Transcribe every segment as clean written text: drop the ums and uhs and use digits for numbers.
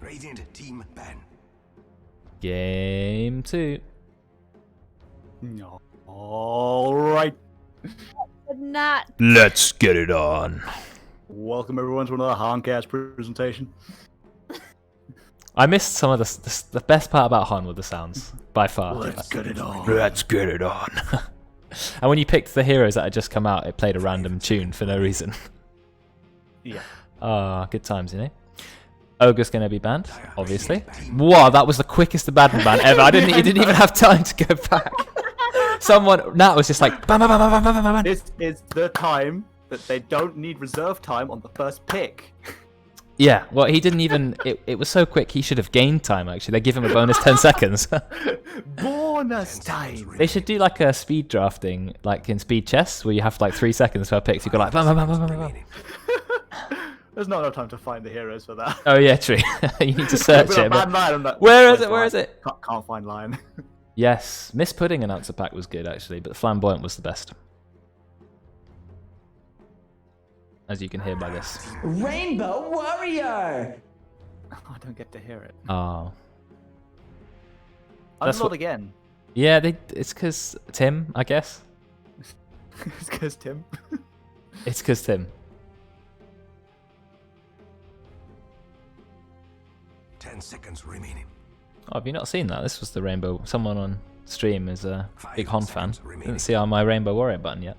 Radiant team ban. Game 2. No. All right. Not. Let's get it on. Welcome everyone to another Harncast presentation. I missed some of the best part about Han were the sounds, by far. Let's get it on. Let's get it on. And when you picked the heroes that had just come out, it played a random tune for no reason. Yeah. Ah, good times, you know. Ogre's gonna be banned, obviously. Wow, that was the quickest abandon ban ever. He didn't even have time to go back. Nat was just like, bam, bam, bam, bam, bam, bam, bam. This is the time that they don't need reserve time on the first pick. Yeah, well, he didn't even. It was so quick. He should have gained time. Actually, they give him a bonus 10 seconds. Bonus time. They should do like a speed drafting, like in speed chess, where you have like 3 seconds per pick. So you go like, bam, bam, bam, bam, bam, bam. There's not enough time to find the heroes for that. Oh yeah, true. You need to search it. Where is it? Where is it? Can't find line. Yes, Miss Pudding announcer pack was good actually, but Flamboyant was the best. As you can hear by this. Rainbow Warrior! I don't get to hear it. Oh. That's Unload again. Yeah, it's because Tim, I guess. It's because Tim. It's because Tim. 10 seconds remaining. Oh, have you not seen that? This was the Rainbow. Someone on stream is a big 5 Han fan. seconds remaining. Didn't see on my Rainbow Warrior button yet.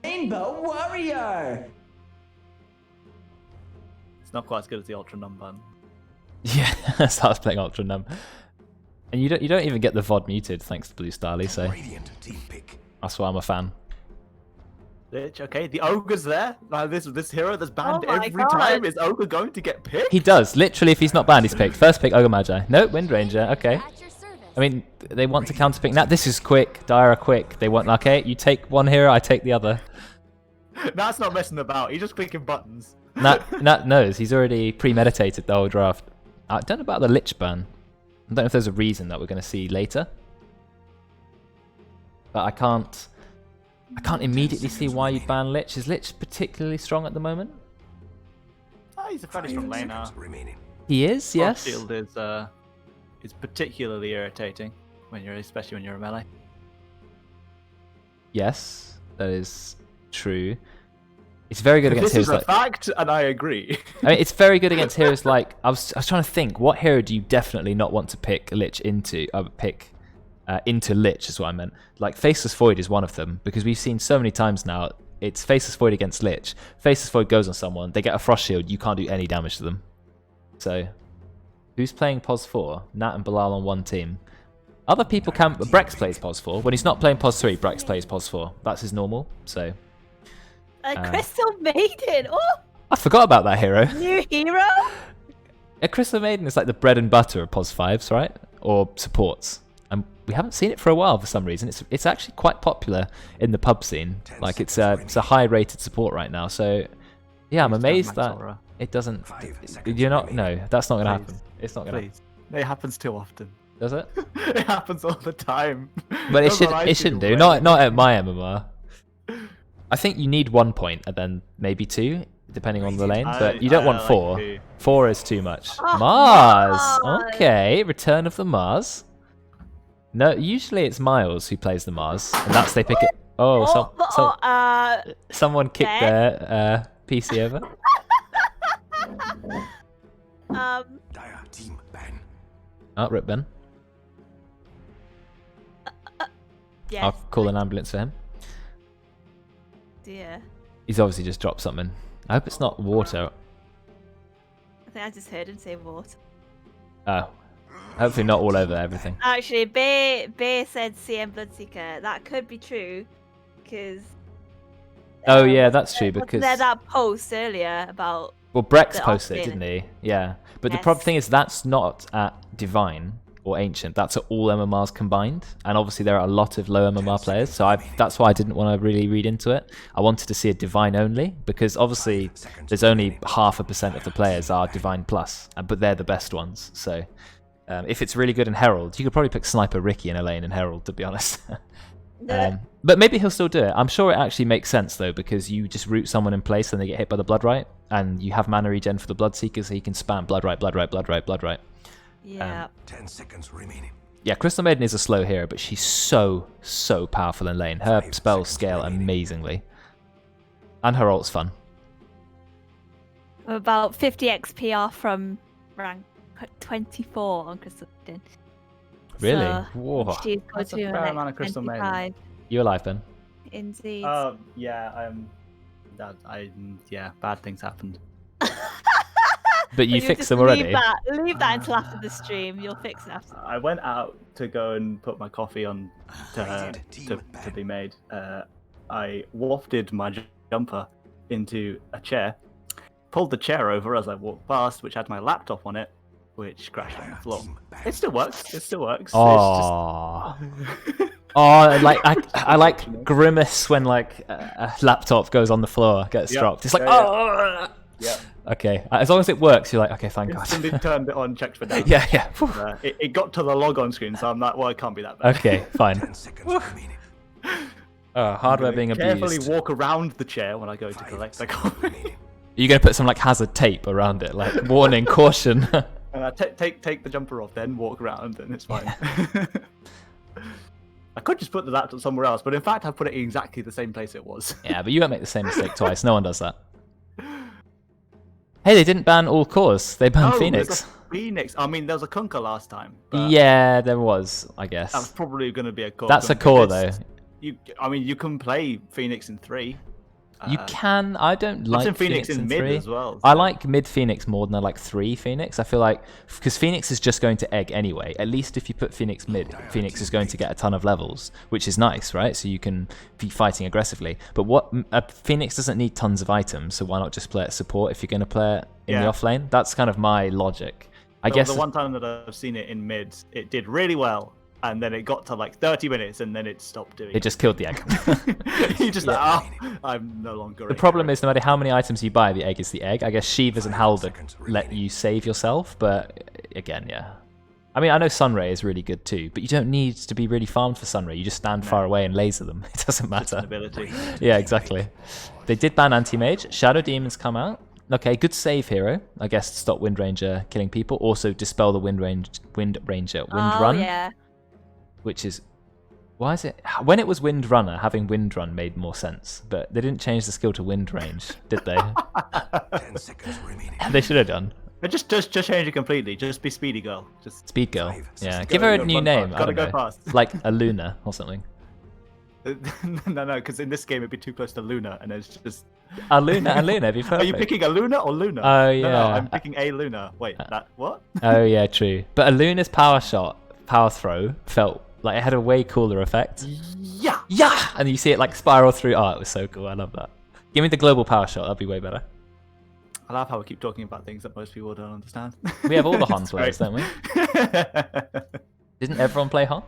Rainbow Warrior! It's not quite as good as the Ultra Numb button. Yeah, so I was playing Ultra Numb. And you don't even get the VOD muted thanks to Blue Starly, so Radiant team pick. that's why I'm a fan. Lich, okay, the ogre's there. Now this hero that's banned Oh my every God. time. Is ogre going to get picked? He does. Literally, if he's not banned, he's picked. First pick, Ogre Magi. Nope, Wind Ranger. Okay. At your service. I mean, they want to counter pick. Now, this is quick. Dire are quick. They want, okay, you take one hero, I take the other. Nat's not messing about. He's just clicking buttons. Nat knows. He's already premeditated the whole draft. I don't know about the Lich ban. I don't know if there's a reason that we're going to see later. But I can't immediately see why you ban Lich. Is Lich particularly strong at the moment? He's a fairly strong 5 laner. seconds remaining. He is, yes. Shield is particularly irritating especially when you're a melee. Yes, that is true. It's very good against This is heroes a like... fact, and I agree. I mean, it's very good against heroes like... I was trying to think, what hero do you definitely not want to pick Lich into? Into Lich is what I meant. Like, Faceless Void is one of them, because we've seen so many times now, it's Faceless Void against Lich. Faceless Void goes on someone, they get a Frost Shield, you can't do any damage to them. So, who's playing POS 4? Nat and Belial on one team. Other people can... Brexx plays POS 4. When he's not playing POS 3, Brexx plays POS 4. That's his normal, so... Crystal Maiden. Oh, I forgot about that hero. new hero. A Crystal Maiden is like the bread and butter of POS 5s, right? Or supports. And we haven't seen it for a while for some reason. It's actually quite popular in the pub scene. Like it's a high rated support right now. So yeah, I'm amazed that it doesn't. 5 seconds You're not. remaining. No, that's not gonna happen. It's not gonna. Please. It happens too often. Does it? It happens all the time. But it That's what I shouldn't do, do. right? Not at my MMR. I think you need 1 point and then maybe 2, depending on the lane. But you don't want 4. 4 is too much. Oh, Mars. Mars. Okay, Return of the Mars. No, usually it's Miles who plays the Mars, and that's they pick it. Oh, someone kicked Ben? their PC over. Dire team ban. Oh, rip Ben. Yes. I'll call an ambulance for him. Dear. He's obviously just dropped something. I hope it's not water. I think I just heard him say water. Oh, hopefully not all over everything. Actually, Bay said CM Bloodseeker. That could be true, because. Oh yeah, that's true because There that post earlier about. well, Brexx the posted it, opt-in. didn't he? Yeah, but the Yes. problem thing is that's not at Divine or Ancient. That's at all MMRs combined, and obviously there are a lot of low MMR players. So that's why I didn't want to really read into it. I wanted to see a Divine only because obviously there's only 0.5% of the players are Divine plus, but they're the best ones. So if it's really good in Herald, you could probably pick Sniper Ricky in a lane in Herald, to be honest. But maybe he'll still do it. I'm sure it actually makes sense though, because you just root someone in place and they get hit by the blood right, and you have mana regen for the blood seeker, so you can spam blood right, blood right, blood right, blood right. Yeah. 10 seconds remaining. Yeah, Crystal Maiden is a slow hero, but she's so powerful in lane. Her spells scale amazingly, and her ult's fun. I'm about 50 XP off from rank 24 on Crystal Maiden. Really? So, Whoa. she's That's a to fair like amount of Crystal Maiden. 25. You alive, Ben? Indeed. Yeah, bad things happened. But you You'll fixed just them already. Leave that until after the stream. You'll fix it after. I went out to go and put my coffee on Rated to team be made. I wafted my jumper into a chair, pulled the chair over as I walked past, which had my laptop on it, which crashed on the floor. It still works. It still works. Oh. Oh, like I like grimace when like a laptop goes on the floor, gets dropped. It's like, oh. Yeah. Okay, as long as it works, you're like, okay, thank God. Instantly turned it on, checked for damage. Yeah. It got to the log on screen, so I'm like, well, it can't be that bad. Okay, fine. 10 seconds remaining. Hardware being Carefully abused. walk around the chair when I go to collect the coffee. You're gonna put some like hazard tape around it, like warning, caution. Take the jumper off, then walk around, and it's fine. I could just put the laptop somewhere else, but in fact, I put it in exactly the same place it was. Yeah, but you won't make the same mistake twice. No one does that. Hey, they didn't ban all cores. They banned Phoenix. There's a Phoenix. I mean, there was a Kunkka last time. But Yeah, there was, I guess. that was probably going to be a core. That's a Kunkka. core though. You can play Phoenix in 3. You can. I don't like in Phoenix in mid 3. as well. I so- like mid Phoenix more than I like 3 Phoenix. I feel like because Phoenix is just going to egg anyway. At least if you put Phoenix mid, Phoenix is going to get a ton of levels, which is nice, right? So you can be fighting aggressively. But Phoenix doesn't need tons of items, so why not just play it support if you're going to play it in the off lane? That's kind of my logic. I guess the one time that I've seen it in mid, it did really well, and then it got to like 30 minutes, and then it stopped doing it just killed the egg. You just I'm no longer. The problem is no matter how many items you buy, the egg is the egg. I guess Shivas and Halberd let you save yourself, but again, yeah. I mean, I know Sunray is really good too, but you don't need to be really farmed for Sunray. You just stand far away and laser them. It doesn't matter. ability. Yeah, exactly. They did ban Anti-Mage. Shadow Demons come out. Okay, good save hero. I guess to stop Wind Ranger killing people. Also dispel the Wind Run. Yeah. Which is... Why is it... When it was Wind Runner, having Wind Run made more sense. But they didn't change the skill to Wind Range, did they? 10 seconds remaining. They should have done. But just change it completely. Just be Speedy Girl. Just Speed Girl. Yeah, Just give her a go new run name. fast. I Gotta don't go know. fast. Like a Luna or something. no, because in this game it'd be too close to Luna, and it's just. A Luna and Luna, be perfect. Are you picking a Luna or Luna? Oh, yeah. No, I'm picking a Luna. Wait, that what? Oh yeah, true. But a Luna's power throw felt like it had a way cooler effect. Yeah. Yeah, and you see it like spiral through. Oh, it was so cool. I love that. Give me the global power shot. That'd be way better. I love how we keep talking about things that most people don't understand. We have all the Han It's players, great. don't we? Didn't everyone play Han?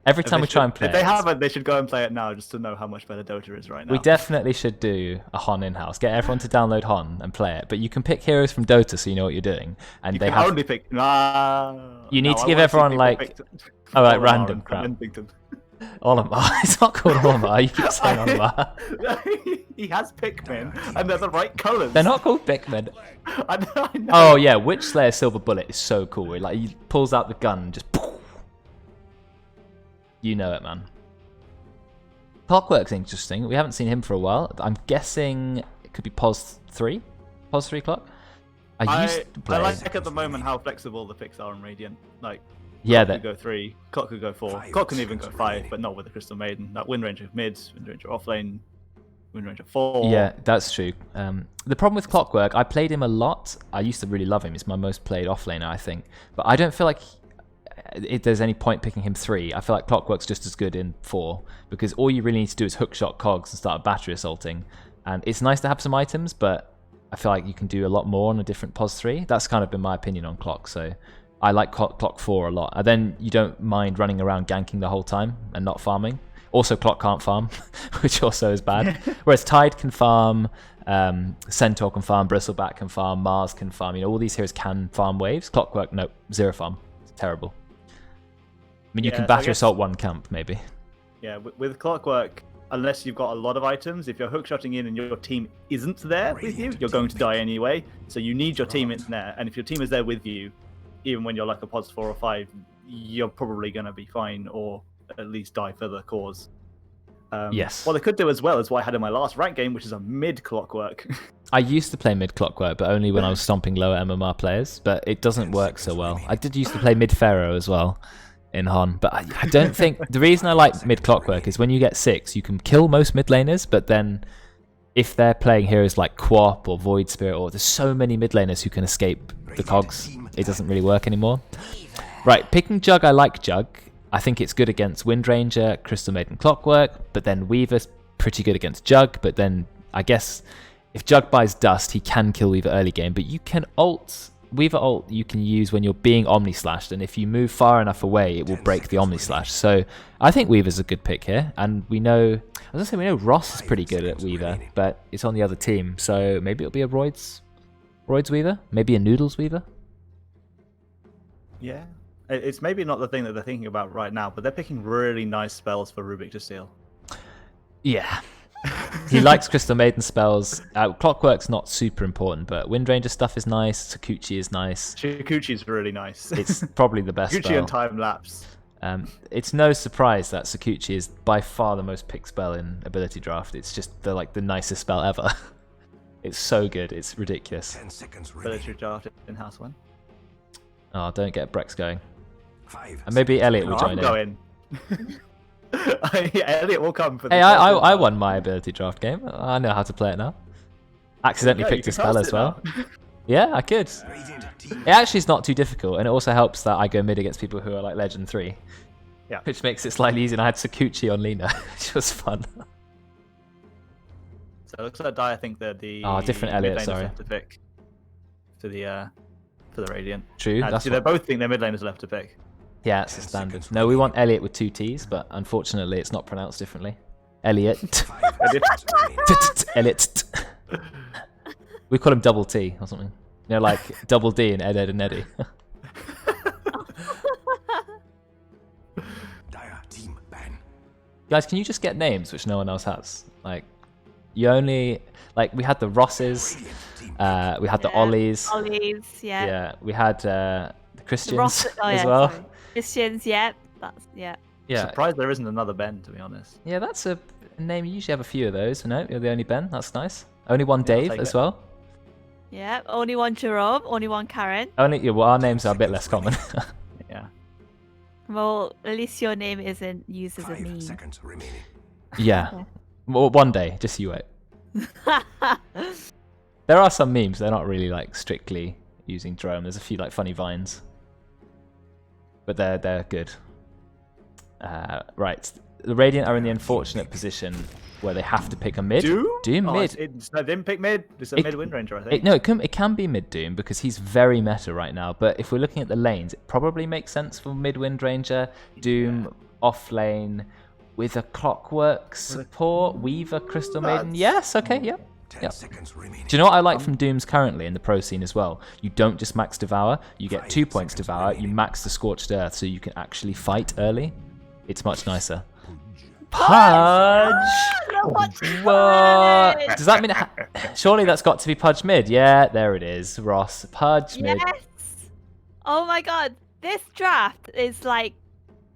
Every time we try and play If they it, haven't, they should go and play it now just to know how much better Dota is right now. we definitely should do a Han in-house. Get everyone to download Han and play it. But you can pick heroes from Dota so you know what you're doing. And You they can have... only pick. Nah, You need no, to I give wanna see everyone, people like- pick Oh, like Olimar random and crap. Kensington. Olimar. It's not called Olimar. You keep saying Olimar. He has Pikmin, and they're the right colours. They're not called Pikmin. I know. Oh yeah, Witch Slayer Silver Bullet is so cool. Like he pulls out the gun and just... You know it, man. Clockwork's interesting. We haven't seen him for a while. I'm guessing it could be Pos 3? Pos 3 Clock? I used to play... I like at the moment how flexible the picks are on Radiant. Like, Yeah, Clock could that... go 3, Clock could go 4, Clock can even go 5, but not with the Crystal Maiden. That Wind Ranger mids, Wind Ranger offlane, Wind Ranger 4. Yeah, that's true. The problem with Clockwork, I played him a lot. I used to really love him. He's my most played offlaner, I think. But I don't feel like if there's any point picking him 3. I feel like Clockwork's just as good in 4 because all you really need to do is hookshot cogs and start battery assaulting. And it's nice to have some items, but I feel like you can do a lot more on a different Pos 3. That's kind of been my opinion on Clock. So I like Clock 4 a lot. And then you don't mind running around ganking the whole time and not farming. Also, Clock can't farm, which also is bad. Whereas Tide can farm, Centaur can farm, Bristleback can farm, Mars can farm. You know, all these heroes can farm waves. Clockwork, nope, 0 farm. It's terrible. I mean, you Yeah, can so I battery guess- assault one camp, maybe. Yeah, with Clockwork, unless you've got a lot of items, if you're hookshotting in and your team isn't there with you, you're going to die anyway. So you need your team in there, and if your team is there with you, even when you're like a pods 4 or 5, you're probably going to be fine, or at least die for the cause. Yes. What they could do as well is what I had in my last rank game, which is a mid Clockwork. I used to play mid Clockwork, but only when I was stomping lower MMR players, but it doesn't work so well. I did used to play mid Pharaoh as well in Hon, but I don't think... The reason I like mid Clockwork is when you get 6, you can kill most mid laners, but then if they're playing heroes like Quap or Void Spirit, or there's so many mid laners who can escape the cogs, it doesn't really work anymore. Right, picking Jug, I like Jug. I think it's good against Windranger, Crystal Maiden, Clockwork, but then Weaver's pretty good against Jug, but then I guess if Jug buys Dust, he can kill Weaver early game, but you can Weaver ult you can use when you're being Omni-Slashed, and if you move far enough away, it will break the Omni-Slash. So I think Weaver's a good pick here, and we know Ross is pretty good at Weaver, but it's on the other team, so maybe it'll be a Roidz Weaver? Maybe a Noodles Weaver? Yeah. It's maybe not the thing that they're thinking about right now, but they're picking really nice spells for Rubik to steal. Yeah. He likes Crystal Maiden spells. Clockwork's not super important, but Windranger stuff is nice. Shukuchi is nice. Shukuchi's really nice. It's probably the best Shukuchi spell. and Time Lapse. It's no surprise that Shukuchi is by far the most picked spell in Ability Draft. It's just the nicest spell ever. It's so good. It's ridiculous. 10 seconds remaining. Ability Draft in-house one. Oh, don't get Brexx going. 5 And maybe Elliot will I'm join in. going. Elliot will come for the Hey, I won my Ability Draft game. I know how to play it now. Accidentally Yeah, you picked can a spell cast as it well. now. Yeah, I could. Radiant team. It actually is not too difficult, and it also helps that I go mid against people who are like Legend 3. Yeah. Which makes it slightly easier, and I had Shukuchi on Lina, which was fun. So it looks like I think that the different Elliot, mid laners sorry. left to pick for the Radiant. True, that's Actually, they what, both think their mid laners left to pick. yeah, it's the standard. No, we want Elliot with 2 T's, but unfortunately it's not pronounced differently. Elliot. 5 seconds remaining. Elliot. We call him Double T or something. You know, like Double D in Ed, Ed and Eddie. Dire team ban. Guys, can you just get names which no one else has? Like, you only... Like, we had the Rosses, Radiant team. we had the Ollies. Ollies, yeah. Yeah, we had the Christians Ross, as well. sorry. Christians, yeah. That's yeah. Yeah, Surprised there isn't another Ben, to be honest. yeah, that's a name. You usually have a few of those. No, you're the only Ben. That's nice. Only one I'll Dave take as it. well. Yeah. Only one Jerome, only one Karen. Only yeah, well, our names are a bit less common. Yeah. Well, at least your name isn't used as a 5 meme. seconds remaining. Yeah, well, one day, just you wait. There are some memes. They're not really like strictly using Jerome. There's a few like funny vines, but they're good. Right, the Radiant are in the unfortunate position where they have to pick a mid. Doom Oh, mid. no, didn't pick mid. It's a mid Windranger, I think. No, it can be mid Doom because he's very meta right now. But if we're looking at the lanes, it probably makes sense for mid Windranger, Doom off lane with a Clockwork support, Weaver, Crystal Maiden. Yes, okay, yep. 10 Yep. seconds remaining. Do you know what I like from Dooms currently in the pro scene as well? You don't just max Devour, you get 2 points Devour, you max the Scorched Earth so you can actually fight early. It's much nicer. Pudge! What? Does that mean... Surely that's got to be Pudge mid. Yeah, there it is. Ross. Pudge mid. Yes. Oh my god, this draft is like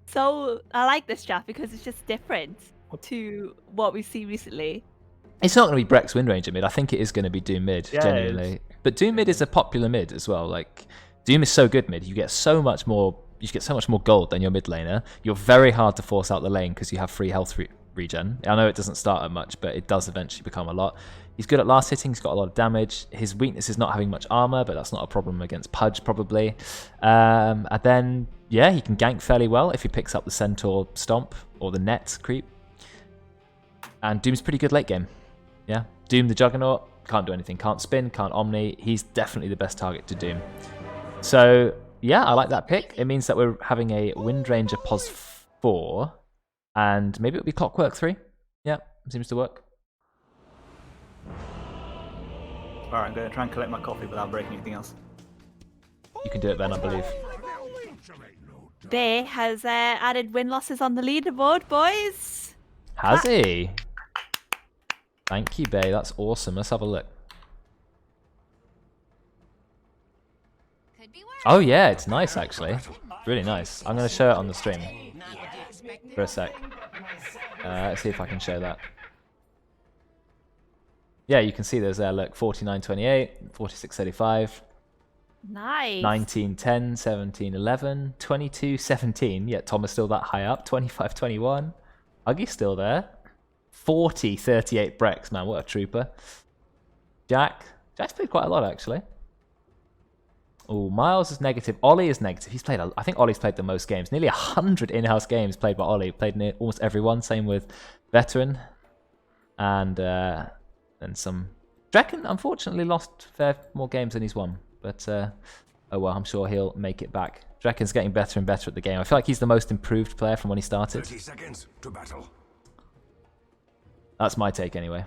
so. I like this draft because it's just different to what we've seen recently. It's not going to be Brexx Windranger mid. I think it is going to be Doom mid, Yeah, it genuinely. But Doom mid is a popular mid as well. Like, Doom is so good mid. You get so much more gold than your mid laner. You're very hard to force out the lane because you have free health regen. I know it doesn't start at much, but it does eventually become a lot. He's good at last hitting. He's got a lot of damage. His weakness is not having much armor, but that's not a problem against Pudge, probably. And then, yeah, he can gank fairly well if he picks up the Centaur Stomp or the Net Creep. And Doom's pretty good late game. Yeah, Doom the Juggernaut, can't do anything. Can't spin, can't Omni. He's definitely the best target to Doom. So, yeah, I like that pick. It means that we're having a Windranger pos 4. And maybe it'll be Clockwork 3. Yeah, seems to work. Alright, I'm going to try and collect my coffee without breaking anything else. You can do it, Ben, I believe. Bay has added win losses on the leaderboard, boys. Has he? Thank you, Bay. That's awesome. Let's have a look. Oh yeah, it's nice actually. Really nice. I'm going to show it on the stream for a sec. Let's see if I can show that. Yeah, you can see those there. Look, 49.28, 46.35. Nice. 19.10, 17.11, 22.17. Yeah, Tom is still that high up. 25.21. Huggy's still there. 40.38 Brexx. Man, what a trooper. Jack's played quite a lot actually. Oh, Miles is negative. Oli is negative. He's played. I think Oli's played the most games. Nearly 100 in-house games played by Oli. Played near almost everyone. Same with Veteran, and some. Drekkon unfortunately lost fair more games than he's won. But oh well, I'm sure he'll make it back. Drekkon's getting better and better at the game. I feel like he's the most improved player from when he started. 30 seconds to battle. That's my take anyway.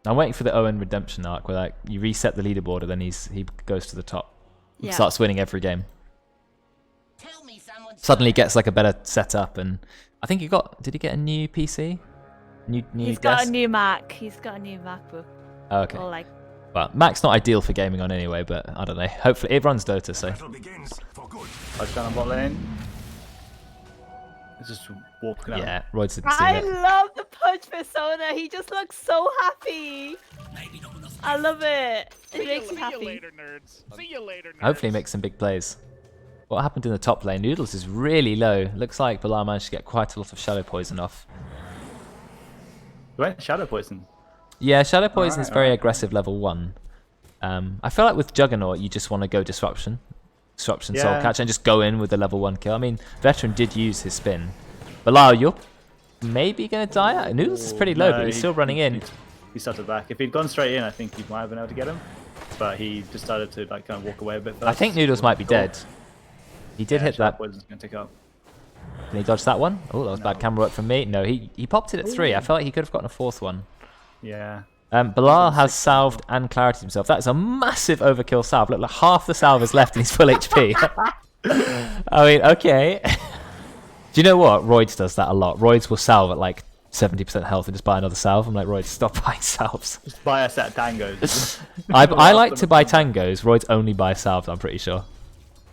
I'm waiting for the Owen redemption arc where like you reset the leaderboard and then he goes to the top. Yeah. Starts winning every game. Suddenly gets like a better setup, and I think did he get a new PC? New He's desk? got a new Mac. He's got a new MacBook. Oh, okay. Or like, Well, Mac's not ideal for gaming on anyway, but I don't know. Hopefully it runs Dota, so. Battle begins for good. Touchdown on bot lane. It's just walking out. Yeah, Roidz didn't see I it. love the punch persona. He just looks so happy. I love it. It makes me happy. See you later, nerds. See you later, nerds. Hopefully make some big plays. What happened in the top lane? Noodles is really low. Looks like Belial managed to get quite a lot of Shadow Poison off. Wait, Shadow Poison. Yeah, Shadow Poison is very alright. aggressive level 1. I feel like with Juggernaut, you just want to go Disruption. Disruption, Soul Yeah. Catch, and just go in with the level 1 kill. I mean, Veteran did use his spin. Belial, you're maybe going to die? Noodles is pretty low, No, but he's he- still running in. He started back. If he'd gone straight in, I think he might have been able to get him. But he decided to like kind of walk away a bit first. I think Noodles might be dead. He did hit that. Poison's going to tick up. Can he dodge that one? Oh, that was bad camera work from me. No, he popped it at 3. I felt like he could have gotten a 4th one. Yeah. Belial has salved and clarity himself. That is a massive overkill salve. Look, like half the salve is left and he's full HP. I mean, okay. Do you know what? Roidz does that a lot. Roidz will salve at like 70% health and just buy another salve. I'm like, Roidz, stop buying salves. Just buy a set of tangos. I like to buy tangos. Roidz only buys salves, I'm pretty sure.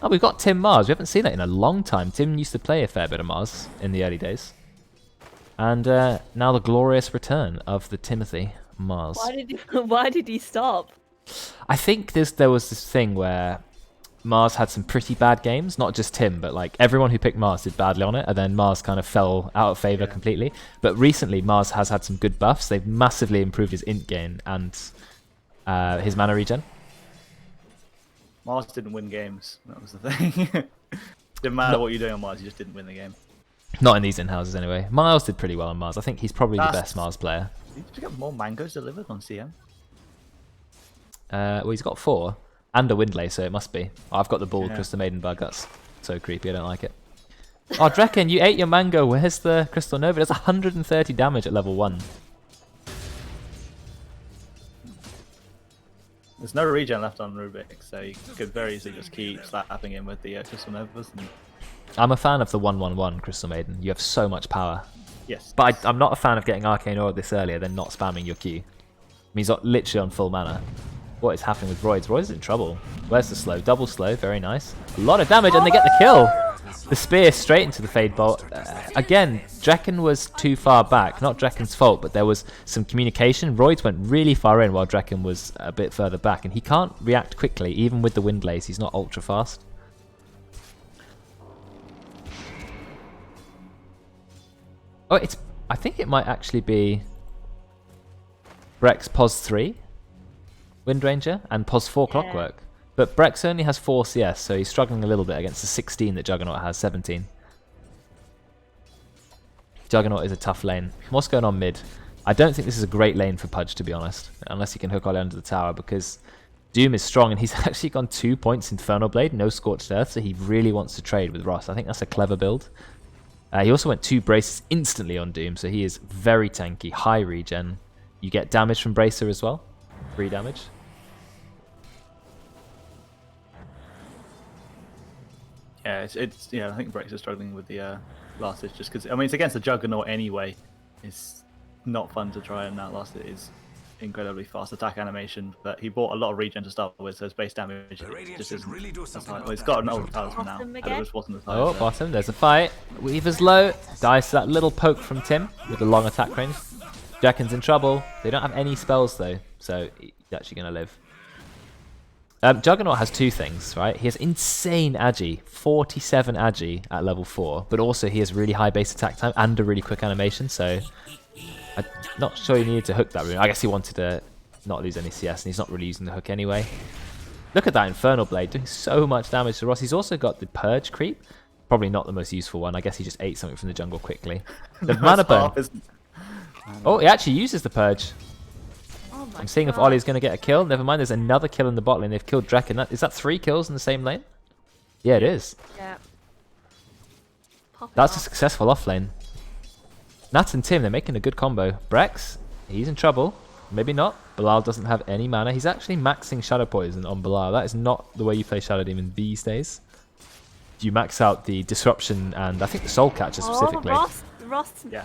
Oh, we've got Tim Mars. We haven't seen that in a long time. Tim used to play a fair bit of Mars in the early days. And now the glorious return of the Timothy Mars. Why did he stop? I think there was this thing where Mars had some pretty bad games. Not just Tim, but like everyone who picked Mars did badly on it. And then Mars kind of fell out of favor completely. But recently, Mars has had some good buffs. They've massively improved his int gain and his mana regen. Mars didn't win games. That was the thing. Didn't matter what you're doing on Mars, you just didn't win the game. Not in these in-houses anyway. Miles did pretty well on Mars. I think he's probably the That's- best Mars player. Did you get more mangoes delivered on CM? Well, he's got 4 and a Windlay, so it must be. Oh, I've got the bald Yeah. Crystal Maiden bug. That's so creepy. I don't like it. Oh, Drekkon, you ate your mango. Where's the Crystal Nova? It does 130 damage at level 1. There's no regen left on Rubik, so you could very easily just keep slapping him with the Crystal Novas. And... I'm a fan of the 1/1/1 Crystal Maiden. You have so much power. Yes. But I'm not a fan of getting Arcane Aura this earlier, then not spamming your Q. I mean, he's literally on full mana. What is happening with Roidz? Roidz is in trouble. Where's the slow? Double slow, very nice. A lot of damage, and they get the kill! The spear straight into the Fade Bolt. Again, Drekkon was too far back. Not Drekkon's fault, but there was some communication. Roidz went really far in while Drekkon was a bit further back, and he can't react quickly, even with the Windlays. He's not ultra fast. Oh, I think it might actually be Brexx POS 3, Wind Ranger, and POS 4 Clockwork. But Brexx only has 4 CS, so he's struggling a little bit against the 16 that Juggernaut has, 17. Juggernaut is a tough lane. What's going on mid? I don't think this is a great lane for Pudge, to be honest, unless he can hook Oli under the tower, because Doom is strong, and he's actually gone 2 points Infernal Blade, no Scorched Earth, so he really wants to trade with Ross. I think that's a clever build. He also went 2 braces instantly on Doom, so he is very tanky, high regen. You get damage from Bracer as well, 3 damage. Yeah, it's yeah. I think Brexx is struggling with the last hit, just because I mean it's against the Juggernaut anyway. It's not fun to try, and that last hit is incredibly fast attack animation. But he bought a lot of regen to start with, so his base damage The Radiant just should isn't. really do as something high. about Well, he's that got an damage old talisman now. Bottom And again? it just wasn't as high. Oh, so- bottom. There's a fight. Weaver's low. Dies to that little poke from Tim with the long attack range. Drekkon's in trouble. They don't have any spells though, so he's actually going to live. Juggernaut has two things, right? He has insane agi, 47 agi at level 4, but also he has really high base attack time and a really quick animation, so I'm not sure he needed to hook that rune. I guess he wanted to not lose any CS, and he's not really using the hook anyway. Look at that Infernal Blade, doing so much damage to Ross. He's also got the Purge creep. Probably not the most useful one. I guess he just ate something from the jungle quickly. The mana burn. Oh, he actually uses the Purge. Oh my I'm seeing if God. Oli's going to get a kill. Never mind, there's another kill in the bot lane. They've killed Drekkon. Is that 3 kills in the same lane? Yeah, it is. Yeah. Pop it That's a off. successful off lane. Nat and Tim, they're making a good combo. Brexx, he's in trouble. Maybe not. Belial doesn't have any mana. He's actually maxing Shadow Poison on Belial. That is not the way you play Shadow Demon these days. You max out the Disruption and I think the Soul Catcher specifically. Oh, Ross. Yeah.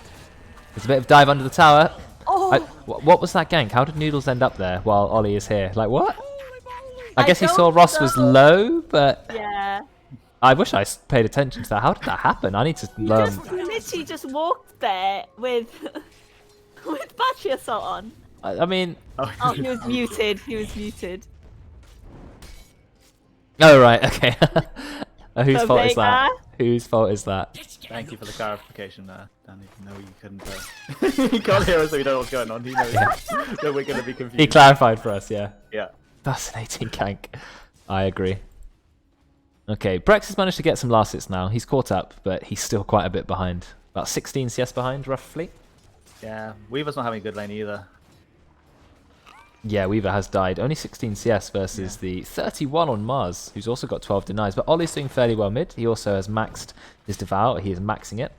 There's a bit of dive under the tower. Oh, What was that gank? How did Noodles end up there while Oli is here? Like, what? I guess he don't saw Ross was know. low, but yeah. I wish I paid attention to that. How did that happen? I need to He learn. just literally just walked there with with battery assault on. I mean, Oh, he was muted. He was muted. oh right, okay. Whose So fault is that? Vega? Whose fault is that? Thank you for the clarification there, Dan. Even though you couldn't, he can't hear us, so we don't know what's going on. He knows that we're going to be confused. He clarified for us, yeah. Yeah. Fascinating gank. I agree. Okay, Brexx has managed to get some last hits now. He's caught up, but he's still quite a bit behind. About 16 CS behind, roughly. Yeah. Weaver's not having a good lane either. Yeah, Weaver has died. Only 16 CS versus the 31 on Mars, who's also got 12 denies. But Oli's doing fairly well mid. He also has maxed his Devour. He is maxing it.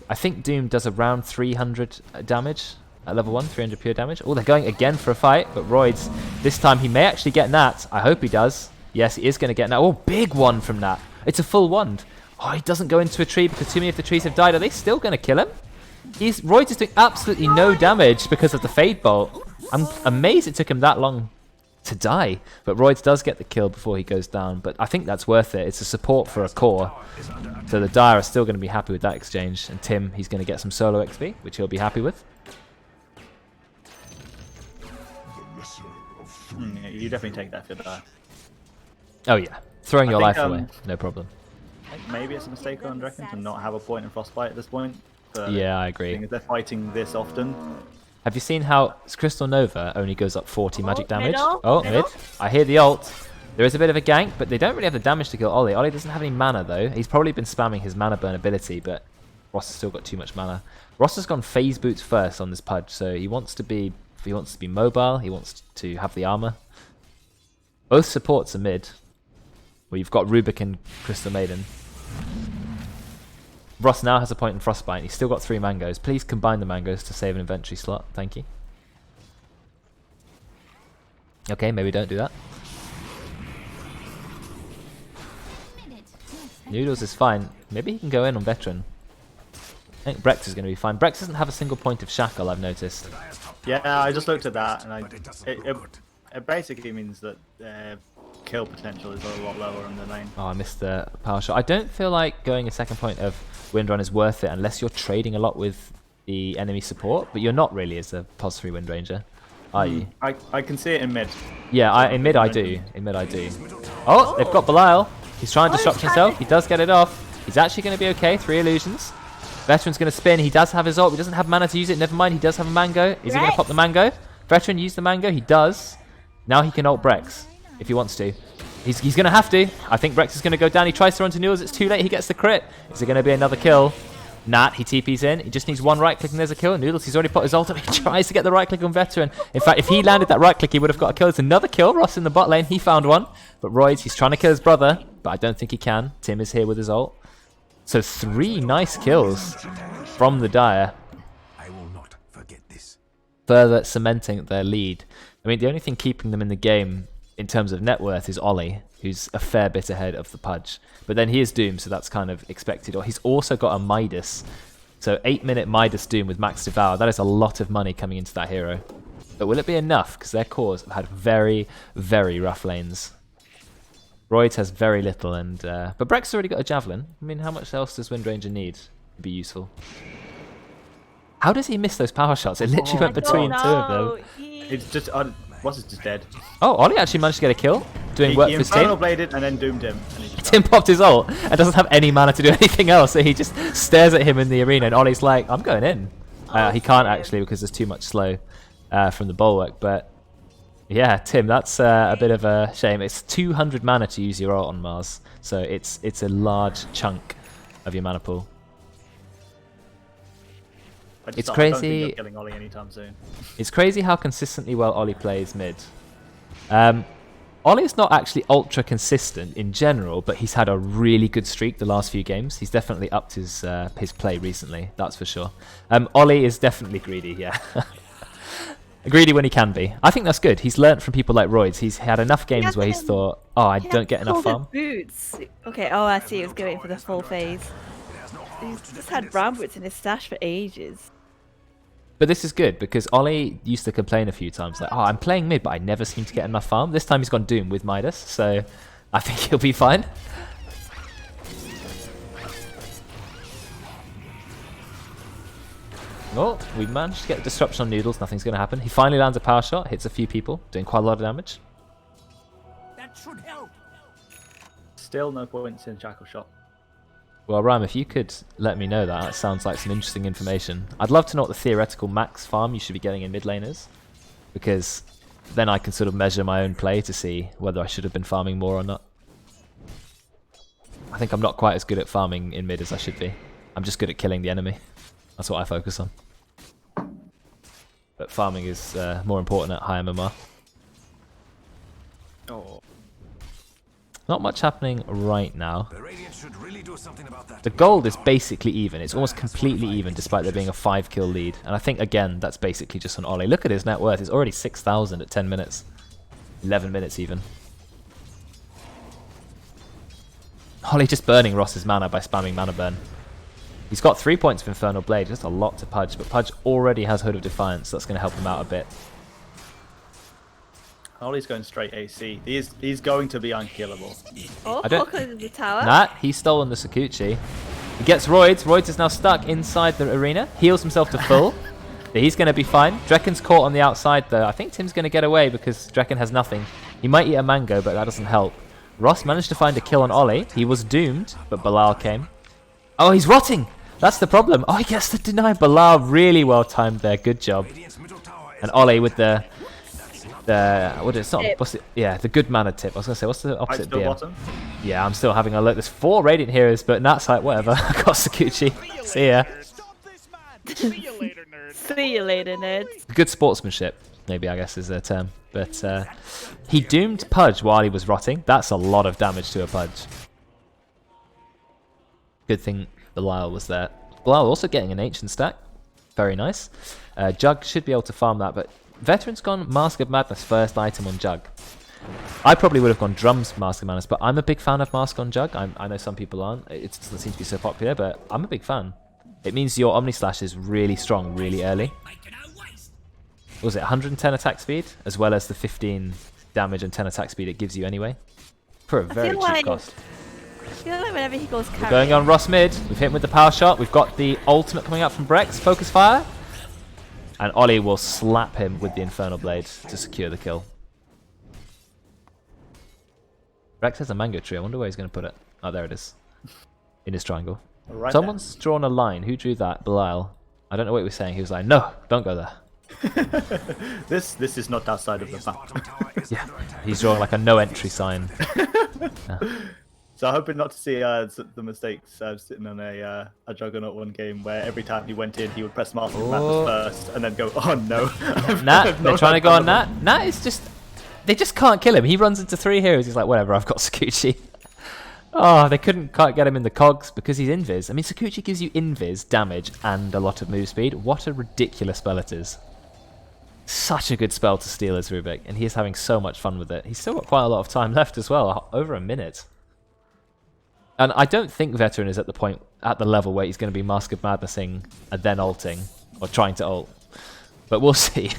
I think Doom does around 300 damage at level 1, 300 pure damage. Oh, they're going again for a fight, but Roidz, this time he may actually get Nat. I hope he does. Yes, he is going to get Nat. Oh, big one from Nat. It's a full wand. Oh, he doesn't go into a tree because too many of the trees have died. Are they still going to kill him? Roidz is doing absolutely no damage because of the Fade Bolt. I'm amazed it took him that long to die. But Roidz does get the kill before he goes down. But I think that's worth it. It's a support for a core. So the Dire are still going to be happy with that exchange. And Tim, he's going to get some solo XP, which he'll be happy with. Yeah, you definitely take that if you're there. Oh yeah, throwing your think, life away, no problem. I think maybe it's a mistake on Drekkon to not have a point in Frostbite at this point. But Yeah, I seeing agree. as they're fighting this often. Have you seen how Crystal Nova only goes up 40 magic damage? middle, Oh, middle. mid. I hear the ult. There is a bit of a gank, but they don't really have the damage to kill Oli. Oli doesn't have any mana though. He's probably been spamming his mana burn ability, but Ross has still got too much mana. Ross has gone phase boots first on this pudge, so he wants to be mobile. He wants to have the armor. Both supports are mid. Well, you've got Rubik and Crystal Maiden. Ross now has a point in Frostbite. He's still got 3 mangoes. Please combine the mangoes to save an inventory slot. Thank you. Okay, maybe don't do that. Noodles is fine. Maybe he can go in on Veteran. I think Brexx is going to be fine. Brexx doesn't have a single point of Shackle, I've noticed. Yeah, I just looked at that and But it doesn't look good. it basically means that kill potential is a lot lower in the lane. Oh, I missed the power shot. I don't feel like going a second point of Windrun is worth it unless you're trading a lot with the enemy support, but you're not really as a +3 Wind Ranger, are you? I can see it in mid. Yeah, in mid I do. In mid I do. Oh, they've got Belial. He's trying to Oh, disrupt he's himself. He does get it off. He's actually going to be okay. 3 illusions. Veteran's going to spin. He does have his ult. He doesn't have mana to use it. Never mind. He does have a mango. Is he going to pop the mango? Veteran used the mango. He does. Now he can ult Brexx if he wants to. He's going to have to. I think Brexx is going to go down. He tries to run to Noodles. It's too late. He gets the crit. Is it going to be another kill? Nat, he TP's in. He just needs 1 right click and there's a kill. Noodles, he's already put his ult up. He tries to get the right click on Veteran. In fact, if he landed that right click, he would have got a kill. It's another kill. Ross in the bot lane. He found one. But Roidz, he's trying to kill his brother, but I don't think he can. Tim is here with his ult. So 3 nice kills from the Dire, I will not forget this. further cementing their lead. I mean, the only thing keeping them in the game in terms of net worth is Oli, who's a fair bit ahead of the Pudge. But then he is Doom, so that's kind of expected. Or he's also got a Midas. So 8-minute Midas Doom with Max Devour. That is a lot of money coming into that hero. But will it be enough? Because their cores have had very, very rough lanes. Roidz has very little, and but Brexx already got a Javelin. I mean, how much else does Windranger need to be useful? How does he miss those power shots? It literally went between two of them. It's just Ross is just dead. Oh, Oli actually managed to get a kill, doing work for his team. He Infernal Bladed and then doomed him. Tim popped his ult and doesn't have any mana to do anything else, so he just stares at him in the arena, and Ollie's like, I'm going in. He can't actually because there's too much slow from the bulwark, but yeah, Tim, that's a bit of a shame. It's 200 mana to use your ult on Mars, so it's a large chunk of your mana pool. It's crazy. I don't think you're killing Oli anytime soon. It's crazy how consistently well Oli plays mid. Ollie's not actually ultra consistent in general, but he's had a really good streak the last few games. He's definitely upped his play recently, that's for sure. Oli is definitely greedy, yeah. Greedy when he can be. I think that's good. He's learnt from people like Roidz. He's had enough games where he's thought, oh, I don't get enough farm. Boots. Okay, oh, I see. He was going for the full phase. He's just had brown boots in his stash for ages. But this is good because Oli used to complain a few times like, oh, I'm playing mid, but I never seem to get enough farm. This time he's gone Doom with Midas, so I think he'll be fine. Oh, we managed to get a disruption on Noodles. Nothing's going to happen. He finally lands a power shot, hits a few people, doing quite a lot of damage. That should help. Still no points in Jackal Shot. Well, Rhyme, if you could let me know that, that sounds like some interesting information. I'd love to know what the theoretical max farm you should be getting in mid lane is, because then I can sort of measure my own play to see whether I should have been farming more or not. I think I'm not quite as good at farming in mid as I should be. I'm just good at killing the enemy. That's what I focus on. But farming is more important at high MMR. Oh. Not much happening right now. The Radiant should really do something about that. The gold is basically even. It's almost completely even despite there being a 5-kill lead. And I think, again, that's basically just on Oli. Look at his net worth. It's already 6,000 at 10 minutes. 11 minutes even. Oli just burning Ross's mana by spamming mana burn. He's got 3 points of Infernal Blade. Just a lot to Pudge. But Pudge already has Hood of Defiance. So that's going to help him out a bit. Oli's going straight AC. He's going to be unkillable. Oh, I don't- focus in the tower. Nah, he's stolen the Shukuchi. He gets Roidz. Roidz is now stuck inside the arena. Heals himself to full. He's going to be fine. Drekkon's caught on the outside though. I think Tim's going to get away because Drekkon has nothing. He might eat a mango, but that doesn't help. Ross managed to find a kill on Oli. He was doomed, but Belial came. Oh, he's rotting! That's the problem. Oh, he gets to deny. Belial really well timed there. Good job. Radiant's middle tower is And Oli with the the good mana tip. I was gonna say, what's the Right, opposite still BM? bottom. Yeah, I'm still having a look. There's 4 Radiant heroes, but Nat's like, whatever. I got Shukuchi. See ya. Stop this man. See you later, nerd. See you later, nerds. Good sportsmanship, maybe, I guess is the term. But he doomed Pudge while he was rotting. That's a lot of damage to a Pudge. Good thing Belial was there. Belial also getting an ancient stack. Very nice. Jug should be able to farm that, but Veteran's gone Mask of Madness first item on Jug. I probably would have gone Drums Mask of Madness, but I'm a big fan of Mask on Jug. I know some people aren't. It doesn't seem to be so popular, but I'm a big fan. It means your Omni Slash is really strong really early. What was it 110 attack speed, as well as the 15 damage and 10 attack speed it gives you anyway? For a very feel cheap like- cost. I feel like whenever he goes We're carry, going on Ross mid. We've hit him with the power shot. We've got the ultimate coming out from Brexx. Focus fire. And Oli will slap him with the Infernal Blade to secure the kill. Brexx has a mango tree. I wonder where he's going to put it. Oh, there it is. In his triangle. Right Someone's drawn a line. Who drew that? Belial. I don't know what he was saying. He was like, no, don't go there. there. This is not outside of the map. bottom tower is Yeah. under attack. He's drawing like a no entry sign. So I'm hoping not to see the mistakes sitting on a Juggernaut one game where every time he went in, he would press Master of Madness first and then go, oh no. Nat, they're trying to go on Nat. Nat is just... They just can't kill him. He runs into 3 heroes. He's like, whatever, I've got Shukuchi. Oh, they couldn't quite get him in the cogs because he's invis. I mean, Shukuchi gives you invis, damage, and a lot of move speed. What a ridiculous spell it is. Such a good spell to steal as Rubik, and he is having so much fun with it. He's still got quite a lot of time left as well, over a minute. And I don't think Veteran is at the level where he's going to be Mask of Madnessing and then ulting, or trying to ult. But we'll see.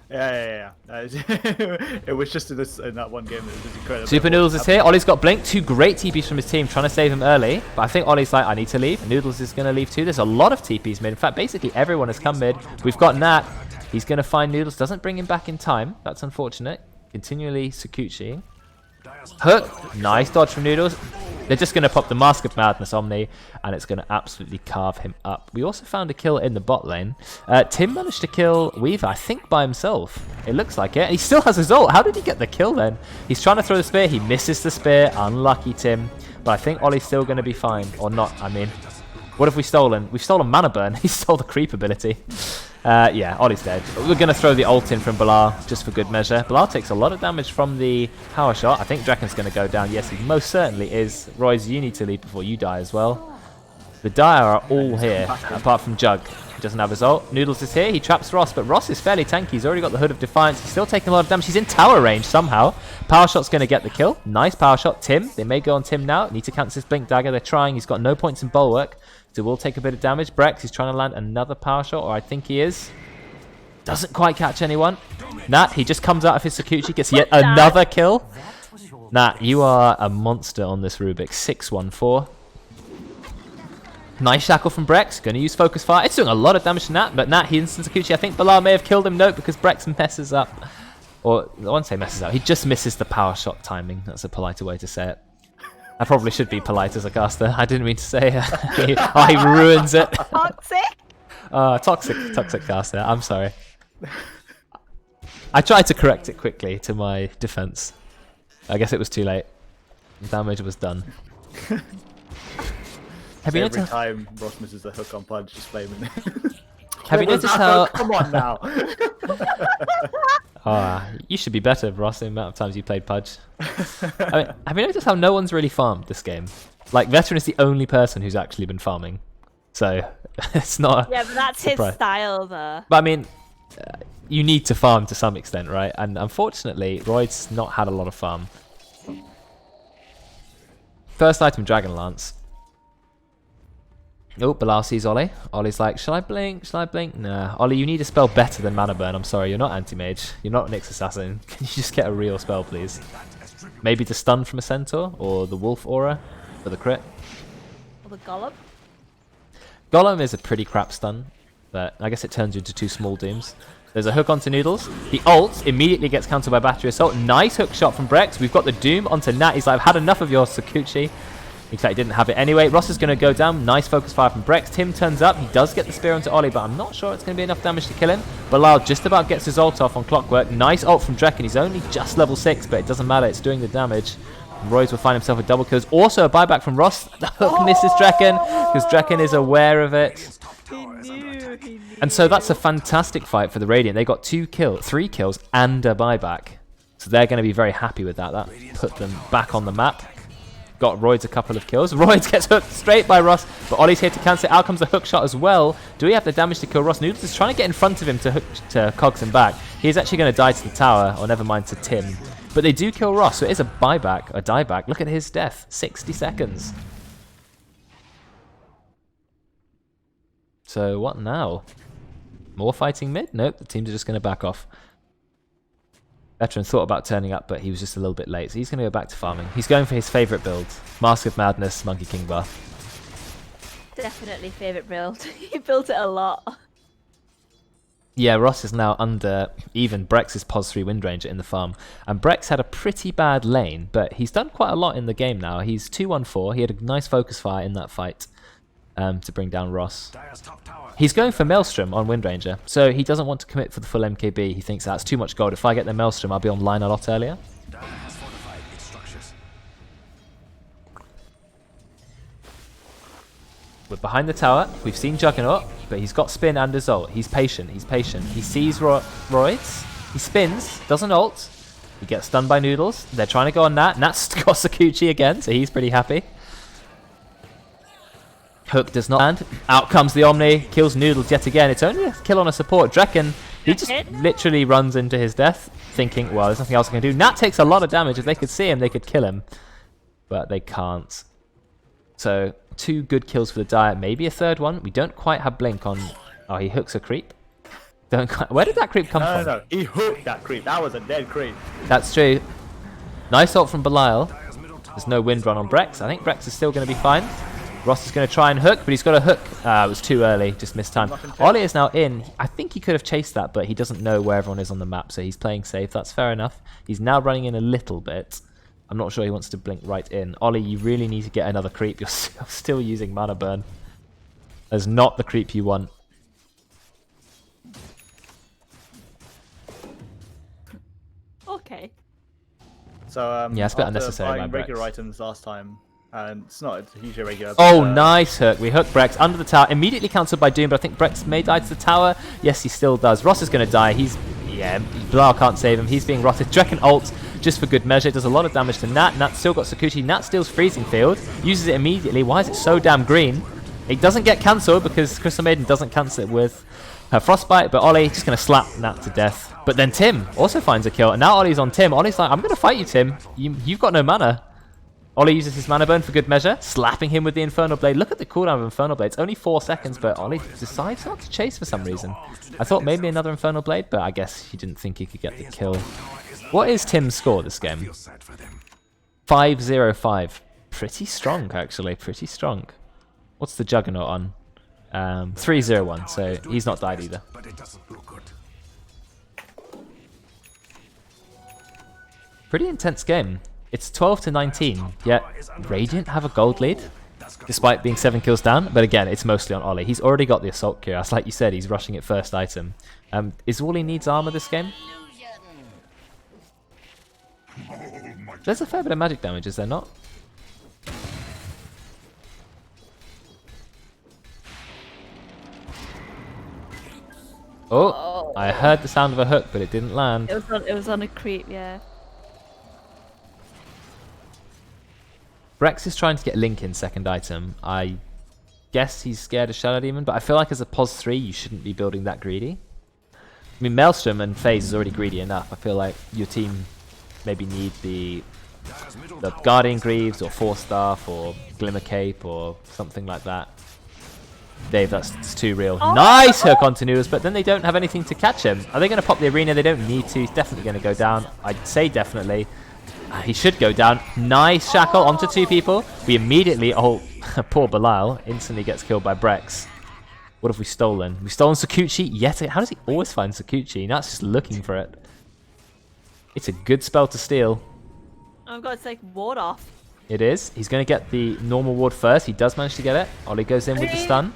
Yeah. It was just in that one game that it was incredible. SupahNoodlz is here. Ollie's got Blink. 2 great TPs from his team, trying to save him early. But I think Ollie's like, I need to leave. Noodlz is going to leave too. There's a lot of TPs mid. In fact, basically everyone has come mid. We've got Nat. He's going to find Noodlz. Doesn't bring him back in time. That's unfortunate. Continually Shukuchi. Hook. Nice dodge from Noodlz. They're just going to pop the Mask of Madness Omni, and it's going to absolutely carve him up. We also found a kill in the bot lane. Tim managed to kill Weaver, I think, by himself. It looks like it. He still has his ult. How did he get the kill then? He's trying to throw the spear. He misses the spear. Unlucky Tim. But I think Ollie's still going to be fine. Or not, I mean. What have we stolen? We've stolen Mana Burn. He stole the creep ability. Yeah, Ollie's dead. We're going to throw the ult in from Belial, just for good measure. Belial takes a lot of damage from the power shot. I think Drekkon's going to go down. Yes, he most certainly is. Roidz, you need to leave before you die as well. The Dire are all here, apart from Jug. He doesn't have his ult. Noodlz is here. He traps Ross, but Ross is fairly tanky. He's already got the Hood of Defiance. He's still taking a lot of damage. He's in tower range somehow. Power shot's going to get the kill. Nice power shot. Tim. They may go on Tim now. Need to cancel his Blink Dagger. They're trying. He's got no points in Bulwark, so will take a bit of damage. Brexx, he's trying to land another power shot, or I think he is. Doesn't quite catch anyone. Nat, he just comes out of his Shukuchi, gets yet another kill. Nat, you are a monster on this Rubik. 6-1-4. Nice shackle from Brexx. Going to use Focus Fire. It's doing a lot of damage to Nat, but Nat, he instant Shukuchi. I think Belial may have killed him. Nope, because Brexx messes up. Or, I won't say messes up. He just misses the power shot timing. That's a politer way to say it. I probably should be polite as a caster. I didn't mean to say he ruins it. Toxic? Toxic caster. I'm sorry. I tried to correct it quickly to my defense. I guess it was too late. The damage was done. Have you Every noticed? time Ross misses a hook on Pudge, just flaming. Have you noticed how? Come on now. You should be better, Ross, the amount of times you played Pudge. I mean, have you noticed how no one's really farmed this game? Like, Veteran is the only person who's actually been farming. So, it's not. Yeah, but that's his style, though. But I mean, you need to farm to some extent, right? And unfortunately, Roid's not had a lot of farm. First item, Dragon Lance. Oh, Belial sees Ollie. Ollie's like, shall I blink? Shall I blink? Nah. Ollie, you need a spell better than Mana Burn. I'm sorry, you're not anti-mage. You're not Nyx Assassin. Can you just get a real spell, please? Maybe the stun from a Centaur? Or the Wolf Aura for the crit? Or the Golem? Golem is a pretty crap stun, but I guess it turns you into 2 small dooms. There's a hook onto Noodlz. The ult immediately gets countered by Battery Assault. Nice hook shot from Brexx. We've got the Doom onto Nat. He's like, I've had enough of your Shukuchi. In fact, he didn't have it anyway. Ross is going to go down. Nice focus fire from Brexx. Tim turns up. He does get the spear onto Ollie, but I'm not sure it's going to be enough damage to kill him. Belial just about gets his ult off on Clockwork. Nice ult from Drekkon. He's only just level 6, but it doesn't matter. It's doing the damage. Roidz will find himself with double kills. Also a buyback from Ross. The hook misses Drekkon, because Drekkon is aware of it. He knew. And so that's a fantastic fight for the Radiant. They got 3 kills and a buyback. So they're going to be very happy with that. That put them back on the map. Got Roidz a couple of kills. Roidz gets hooked straight by Ross, but Ollie's here to cancel it. Out comes the hook shot as well. Do we have the damage to kill Ross? Noodlz is trying to get in front of him to cogs him back. He's actually going to die to the tower, or never mind to Tim. But they do kill Ross, so it is a buyback, a dieback. Look at his death. 60 seconds. So what now? More fighting mid? Nope, the teams are just going to back off. Veteran thought about turning up, but he was just a little bit late, so he's going to go back to farming. He's going for his favourite build. Mask of Madness, Monkey King buff. Definitely favourite build. He built it a lot. Yeah, Ross is now under even Brex's Pos 3 Windranger in the farm. And Brexx had a pretty bad lane, but he's done quite a lot in the game now. He's 2-1-4. He had a nice focus fire in that fight to bring down Ross. He's going for Maelstrom on Windranger, so he doesn't want to commit for the full MKB. He thinks that's too much gold. If I get the Maelstrom, I'll be online a lot earlier. We're behind the tower. We've seen Juggernaut, but he's got spin and his ult. He's patient. He's patient. He sees Roidz. He spins. Doesn't ult. He gets stunned by Noodlz. They're trying to go on Nat. Nat's got Shukuchi again, so he's pretty happy. Hook does not land. Out comes the Omni. Kills Noodlz yet again. It's only a kill on a support. Drekkon He just literally runs into his death, thinking, well, there's nothing else I can do. Nat takes a lot of damage. If they could see him, they could kill him. But they can't. So, 2 good kills for the Dire. Maybe a third one. We don't quite have Blink on... Oh, he hooks a creep. Where did that creep come from? No, he hooked that creep. That was a dead creep. That's true. Nice ult from Belial. There's no wind run on Brexx. I think Brexx is still going to be fine. Ross is going to try and hook, but he's got a hook. It was too early, just missed time. Oli is now in. I think he could have chased that, but he doesn't know where everyone is on the map, so he's playing safe. That's fair enough. He's now running in a little bit. I'm not sure he wants to blink right in. Oli, you really need to get another creep. You're still using mana burn. That's not the creep you want. Okay. So yeah, it's a bit after unnecessary buying by regular Brexx. items last time, and it's not a hugely regular. Oh, but, nice hook. We hook Brexx under the tower. Immediately cancelled by Doom, but I think Brexx may die to the tower. Yes, he still does. Ross is going to die. Yeah, Belial can't save him. He's being rotted. Drekkon ult just for good measure. Does a lot of damage to Nat. Nat still got Shukuchi. Nat steals Freezing Field. Uses it immediately. Why is it so damn green? It doesn't get cancelled because Crystal Maiden doesn't cancel it with her Frostbite, but Oli just going to slap Nat to death. But then Tim also finds a kill, and now Oli's on Tim. Oli's like, I'm going to fight you, Tim. You've got no mana. Oli uses his mana burn for good measure, slapping him with the Infernal Blade. Look at the cooldown of Infernal Blade. It's only 4 seconds, but Oli decides not to chase for some reason. I thought maybe another Infernal Blade, but I guess he didn't think he could get the kill. What is Tim's score this game? 5-0-5. Pretty strong, actually. Pretty strong. What's the Juggernaut on? 3-0-1, so he's not died either. But it doesn't look good. Pretty intense game. It's 12-19, yet Radiant have a gold lead, despite being 7 kills down. But again, it's mostly on Oli. He's already got the Assault Cuirass. Like you said, he's rushing it first item. Is all he needs armor this game? There's a fair bit of magic damage, is there not? Oh, I heard the sound of a hook, but it didn't land. It was on a creep, yeah. Brexx is trying to get Link in second item. I guess he's scared of Shadow Demon, but I feel like as a POS 3, you shouldn't be building that greedy. I mean, Maelstrom and FaZe is already greedy enough. I feel like your team maybe need the Guardian Greaves or Force Staff or Glimmer Cape or something like that. Dave, that's too real. Oh. Nice hook onto Noodlz, but then they don't have anything to catch him. Are they going to pop the arena? They don't need to. He's definitely going to go down. I'd say definitely. He should go down. Nice shackle onto 2 people. We immediately... Oh, poor Belial instantly gets killed by Brexx. What have we stolen? We've stolen Shukuchi. Yet how does he always find Shukuchi? Now it's just looking for it. It's a good spell to steal. I've got to take ward off. It is. He's going to get the normal ward first. He does manage to get it. Oli goes in with the stun.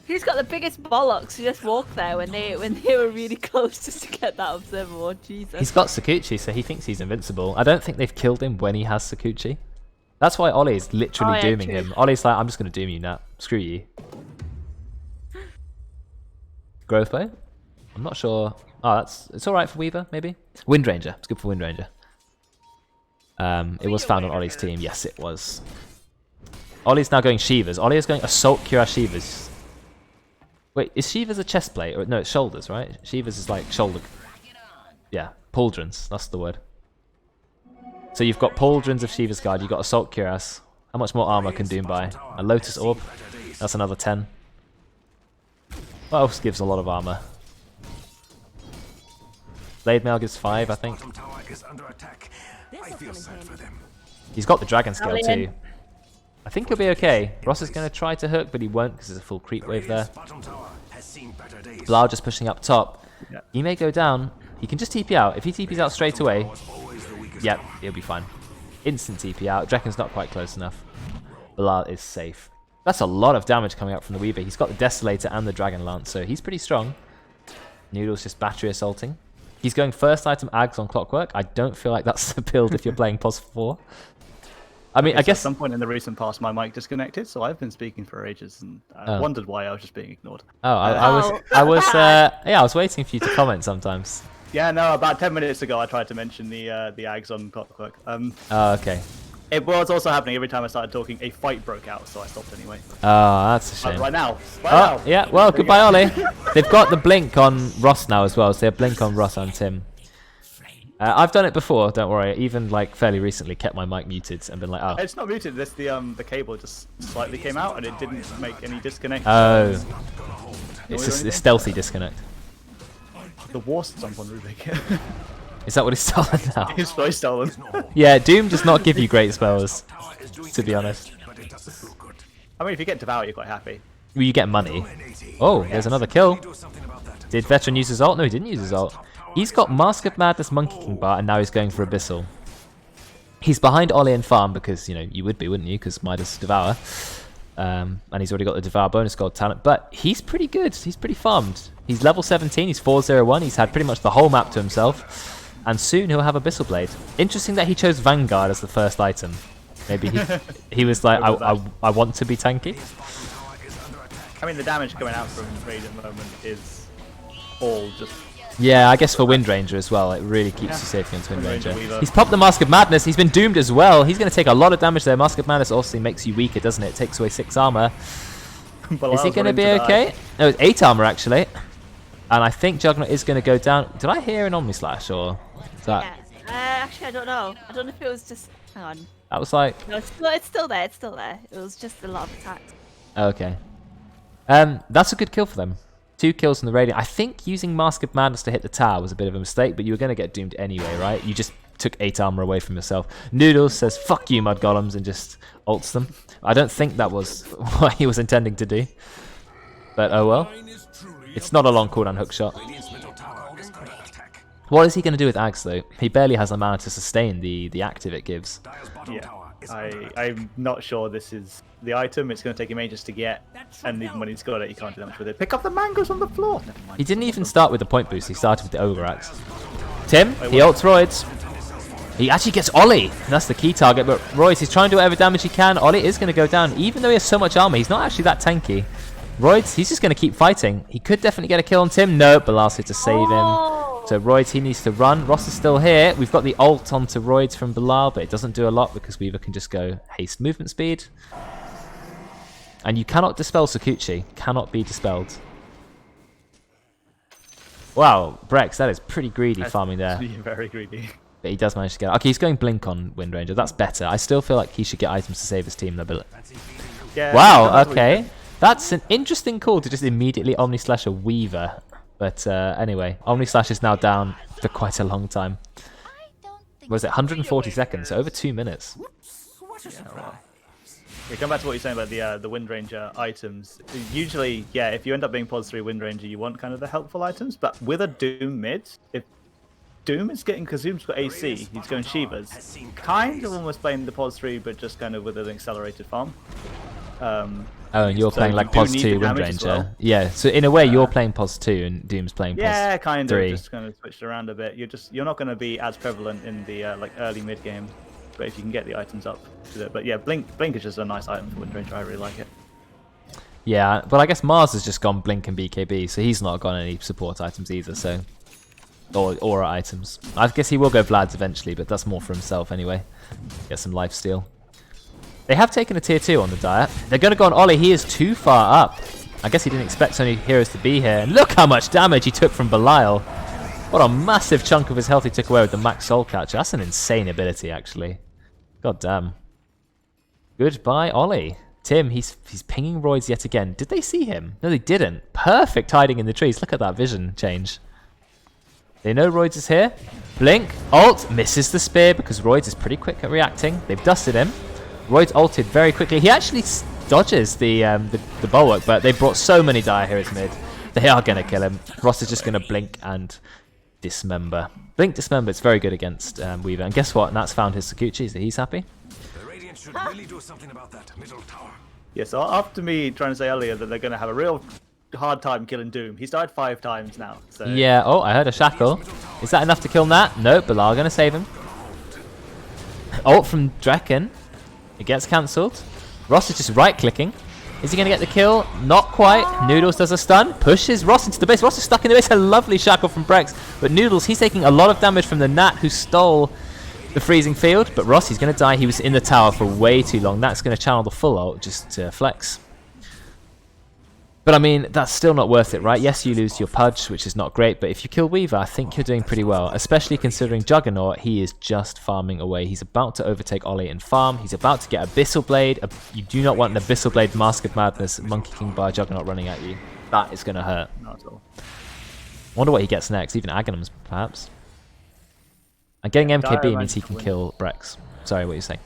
He's got the biggest bollocks to just walk there when they were really close just to get that observer ward. Jesus. He's got Shukuchi, so he thinks he's invincible. I don't think they've killed him when he has Shukuchi. That's why Oli is literally dooming him. Oli's like, I'm just going to doom you now. Screw you. Growth Bow? I'm not sure. Oh, it's alright for Weaver, maybe? Wind Ranger. It's good for Wind Ranger. It was found on Oli's team. Yes, it was. Oli's now going Shivas. Oli is going Assault Cuirass Shivas. Wait, is Shivas a chest plate? Or, no, it's shoulders, right? Shivas is like shoulder... Yeah, pauldrons. That's the word. So you've got pauldrons of Shiva's Guard. You've got Assault Cuirass. How much more armor can Doom buy? A Lotus Orb. That's another 10. What else gives a lot of armor? Blade Mail gives 5, I think. He's got the Dragon Scale too. I think he'll be okay. Ross is going to try to hook, but he won't because there's a full creep wave there. Belial just pushing up top. He may go down. He can just TP out. If he TPs out straight away, yep, he'll be fine. Instant TP out. Drekkon's not quite close enough. Belial is safe. That's a lot of damage coming up from the Weaver. He's got the Desolator and the Dragon Lance, so he's pretty strong. Noodlz just battery assaulting. He's going first item Ags on Clockwork. I don't feel like that's the build if you're playing POS 4. I mean, I guess... At some point in the recent past, my mic disconnected, so I've been speaking for ages, and I wondered why I was just being ignored. Oh, I was waiting for you to comment sometimes. Yeah, no, about 10 minutes ago, I tried to mention the Ags on Clockwork. Oh, okay. It was also happening every time I started talking. A fight broke out, so I stopped anyway. Oh, that's a shame. Right now. Right Oh, now. yeah, well, goodbye, Oli. They've got the blink on Ross now as well, so they have blink on Ross and Tim. I've done it before, don't worry. Even like fairly recently, kept my mic muted and been like, oh. It's not muted. This the cable just slightly came out and it didn't make any disconnect. Oh. It's a stealthy disconnect. The war stomp on Rubik. Is that what he's stolen now? He's very stolen. Yeah, Doom does not give you great spells, to be honest. I mean, if you get Devour, you're quite happy. Well, you get money. Oh, there's another kill. Did Veteran use his ult? No, he didn't use his ult. He's got Mask of Madness, Monkey King bar, and now he's going for Abyssal. He's behind Oli and Farm because, you know, you would be, wouldn't you? Because Midas Devour. And he's already got the Devour bonus gold talent. But he's pretty good. He's pretty farmed. He's level 17. He's 401. He's had pretty much the whole map to himself. And soon he'll have Abyssal Blade. Interesting that he chose Vanguard as the first item. Maybe he was like, I want to be tanky. I mean, the damage coming out from Raid at the moment is all just... Yeah, I guess for Wind Ranger as well, it really keeps you safe against Wind Wind Ranger. Ranger He's popped the Mask of Madness, he's been doomed as well. He's going to take a lot of damage there. Mask of Madness also makes you weaker, doesn't it? It takes away 6 armor. Is he going to be okay? No, it's 8 armor actually. And I think Juggernaut is going to go down. Did I hear an Omni Slash or is that? Yeah. Actually, I don't know. I don't know if it was just... Hang on. That was like... No, it's still there. It's still there. It was just a lot of attacks. Okay. That's a good kill for them. 2 kills from the Radiant. I think using Mask of Madness to hit the tower was a bit of a mistake, but you were going to get doomed anyway, right? You just took 8 armor away from yourself. Noodles says, fuck you, Mud Golems, and just ults them. I don't think that was what he was intending to do. But oh well. It's not a long cooldown hookshot. What is he going to do with Ags, though? He barely has the mana to sustain the active it gives. Yeah, I'm not sure this is the item. It's going to take him ages to get, and even when he's got it, he can't do that much with it. Pick up the mangoes on the floor! Never mind. He didn't even start with the point boost. He started with the Ogre Axe. Tim, he ults Roidz. He actually gets Oli. That's the key target, but Roidz, he's trying to do whatever damage he can. Oli is going to go down. Even though he has so much armor, he's not actually that tanky. Roidz, he's just going to keep fighting. He could definitely get a kill on Tim. No, Belial's here to save him. So Roidz, he needs to run. Ross is still here. We've got the ult onto Roidz from Belial, but it doesn't do a lot because Weaver can just go haste movement speed. And you cannot dispel Shukuchi. Cannot be dispelled. Wow, Brexx, that is pretty greedy farming there. Very greedy. But he does manage to get... Okay, he's going Blink on Wind Ranger. That's better. I still feel like he should get items to save his team, though. Yeah, wow, okay. That's an interesting call to just immediately Omni Slash a Weaver. But anyway, Omni Slash is now down for quite a long time. Was it 140 seconds? So over 2 minutes. Yeah, come back to what you're saying about the Wind Ranger items. Usually, yeah, if you end up being pos 3 Wind Ranger, you want kind of the helpful items. But with a Doom mid, if Doom is getting, because Doom's got AC, he's going Shivas, kind of almost playing the pos 3, but just kind of with an accelerated farm. Oh, and you're so playing like pos 2 Wind Ranger. Well. Yeah, so in a way you're playing pos 2 and Doom's playing pos 3. Yeah, kind of, just kind of switched around a bit. You're not going to be as prevalent in the like early mid game, but if you can get the items up to it. But yeah, Blink is just a nice item for Wind Ranger. I really like it. Yeah, but I guess Mars has just gone Blink and BKB, so he's not got any support items either. So or aura items. I guess he will go Vlad's eventually, but that's more for himself anyway. Get some lifesteal. They have taken a tier 2 on the diet. They're going to go on Oli. He is too far up. I guess he didn't expect so many heroes to be here. And look how much damage he took from Belial. What a massive chunk of his health he took away with the max soul catcher. That's an insane ability, actually. God damn. Goodbye, Oli. Tim, he's pinging Roidz yet again. Did they see him? No, they didn't. Perfect hiding in the trees. Look at that vision change. They know Roidz is here. Blink. Ult. Misses the spear because Roidz is pretty quick at reacting. They've dusted him. Roidz ulted very quickly. He actually dodges the bulwark, but they brought so many dire heroes mid. They are going to kill him. Ross is just going to blink and dismember. Blink, dismember. It's very good against Weaver. And guess what? Nat's found his Shukuchi, so he's happy. The Radiant should really do something about that middle tower. Yeah, so after me trying to say earlier that they're going to have a real hard time killing Doom, he's died 5 times now. So. Yeah, oh, I heard a shackle. Is that enough to kill Nat? Nope, Belial going to save him. Ult from Drekkon. It gets cancelled. Ross is just right-clicking. Is he going to get the kill? Not quite. Noodles does a stun. Pushes Ross into the base. Ross is stuck in the base. A lovely shackle from Brexx. But Noodles, he's taking a lot of damage from the Nat who stole the freezing field, but Ross, he's going to die. He was in the tower for way too long. That's going to channel the full ult just to flex. But I mean, that's still not worth it, right? Yes, you lose your Pudge, which is not great, but if you kill Weaver, I think you're doing pretty well, especially considering Juggernaut, he is just farming away. He's about to overtake Oli and farm. He's about to get Abyssal Blade. You do not want an Abyssal Blade Mask of Madness, Monkey King by Juggernaut running at you. That is going to hurt. Not at all. Wonder what he gets next, even Aghanim's, perhaps. And getting MKB Dire means he can kill Brexx. Sorry, what are you saying?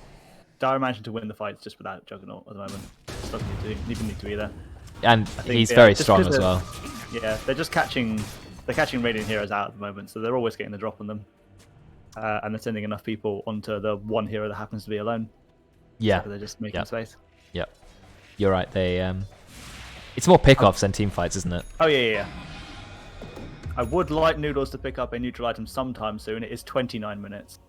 Dire managing to win the fights just without Juggernaut at the moment. Just doesn't even need to be there. And think, he's yeah, very just strong 'cause as well. Yeah, they're catching Radiant heroes out at the moment, so they're always getting the drop on them. And they're sending enough people onto the one hero that happens to be alone. Yeah. So they're just making space. Yep. You're right, they it's more pickoffs than team fights, isn't it? Oh yeah. I would like Noodles to pick up a neutral item sometime soon. It is 29 minutes.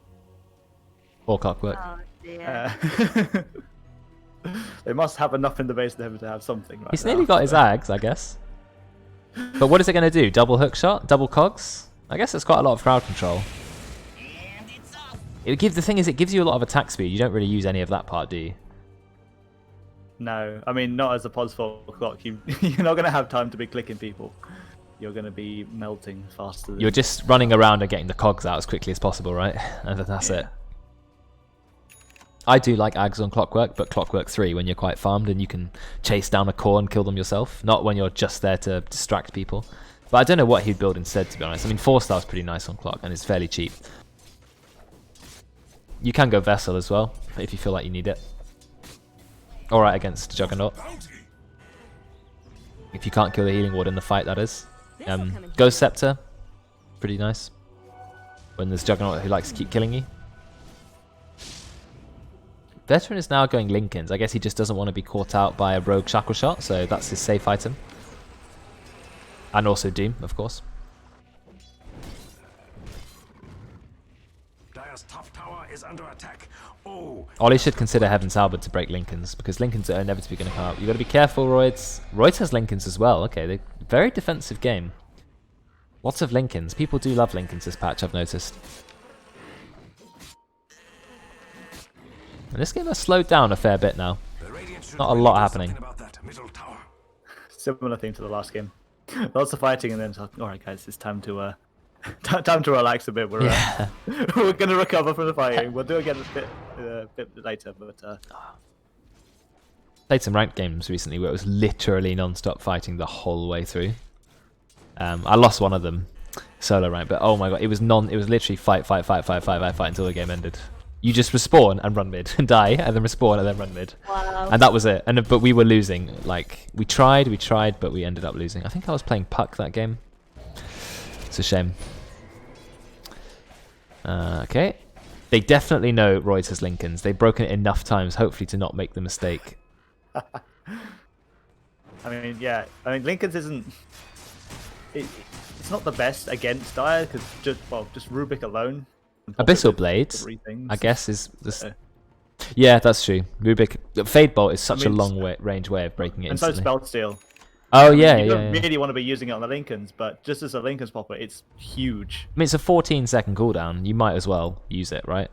Or clockwork. Oh dear. They must have enough in the base to have something right He's now. nearly got his Ags, I guess. But what is it going to do? Double hook shot? Double cogs? I guess it's got a lot of crowd control. The thing is, it gives you a lot of attack speed. You don't really use any of that part, do you? No, I mean, not as a pos 4 o'clock. You're not going to have time to be clicking people. You're going to be melting faster. You're just running around and getting the cogs out as quickly as possible, right? And that's it. I do like Ags on Clockwork, but Clockwork 3 when you're quite farmed and you can chase down a core and kill them yourself. Not when you're just there to distract people. But I don't know what he'd build instead, to be honest. I mean, 4-star's pretty nice on Clock and it's fairly cheap. You can go Vessel as well, if you feel like you need it. Alright against Juggernaut. If you can't kill the Healing Ward in the fight, that is. Ghost Scepter. Pretty nice. When there's Juggernaut who likes to keep killing you. Veteran is now going Lincolns. I guess he just doesn't want to be caught out by a rogue shackle shot, so that's his safe item. And also Doom, of course. Dire's top tower is under attack. Oh, Oli should consider Heaven's Halberd to break Lincolns, because Lincolns are inevitably going to come out. You've got to be careful, Roidz. Roidz has Lincolns as well. Okay, they're very defensive game. Lots of Lincolns. People do love Lincolns this patch, I've noticed. And this game has slowed down a fair bit now. Not a lot happening. Similar thing to the last game. Lots of fighting and then it's like, alright guys, it's time to time to relax a bit. We're we're gonna recover from the fighting. We'll do it again a bit later, but Played some ranked games recently where it was literally non-stop fighting the whole way through. I lost one of them, solo rank, but oh my god, it was literally fight until the game ended. You just respawn and run mid and die, and then respawn and then run mid. Wow. And that was it. But we were losing. Like we tried, but we ended up losing. I think I was playing Puck that game. It's a shame. Okay. They definitely know Roidz has Lincolns. They've broken it enough times, hopefully, to not make the mistake. I mean, yeah. I mean, Lincoln's isn't. It's not the best against Dire because just Rubik alone. Abyssal Blade, I guess, is this. Yeah, that's true. Rubik, Fade Bolt is such a long range way of breaking it. And so instantly. Spell Steal. Oh yeah, you yeah. don't really want to be using it on the Lincolns, but just as a Lincolns popper, it's huge. I mean, it's a 14-second cooldown. You might as well use it, right?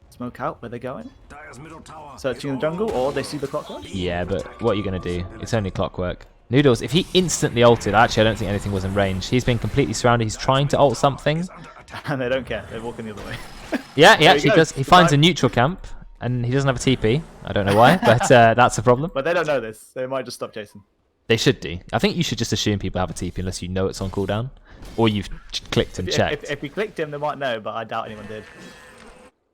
Smoke out. Where they're going? Dire's middle tower Searching in the jungle, or they see the clockwork. Yeah, but what are you gonna do? It's only Clockwork. Noodles, if he instantly ulted, actually I don't think anything was in range. He's been completely surrounded. He's trying to ult something. And they don't care. They're walking the other way. Yeah, he actually does. He finds a neutral camp, and he doesn't have a TP. I don't know why, but that's a problem. But they don't know this. They might just stop chasing. They should do. I think you should just assume people have a TP unless you know it's on cooldown, or you've clicked and checked. If we clicked him, they might know, but I doubt anyone did.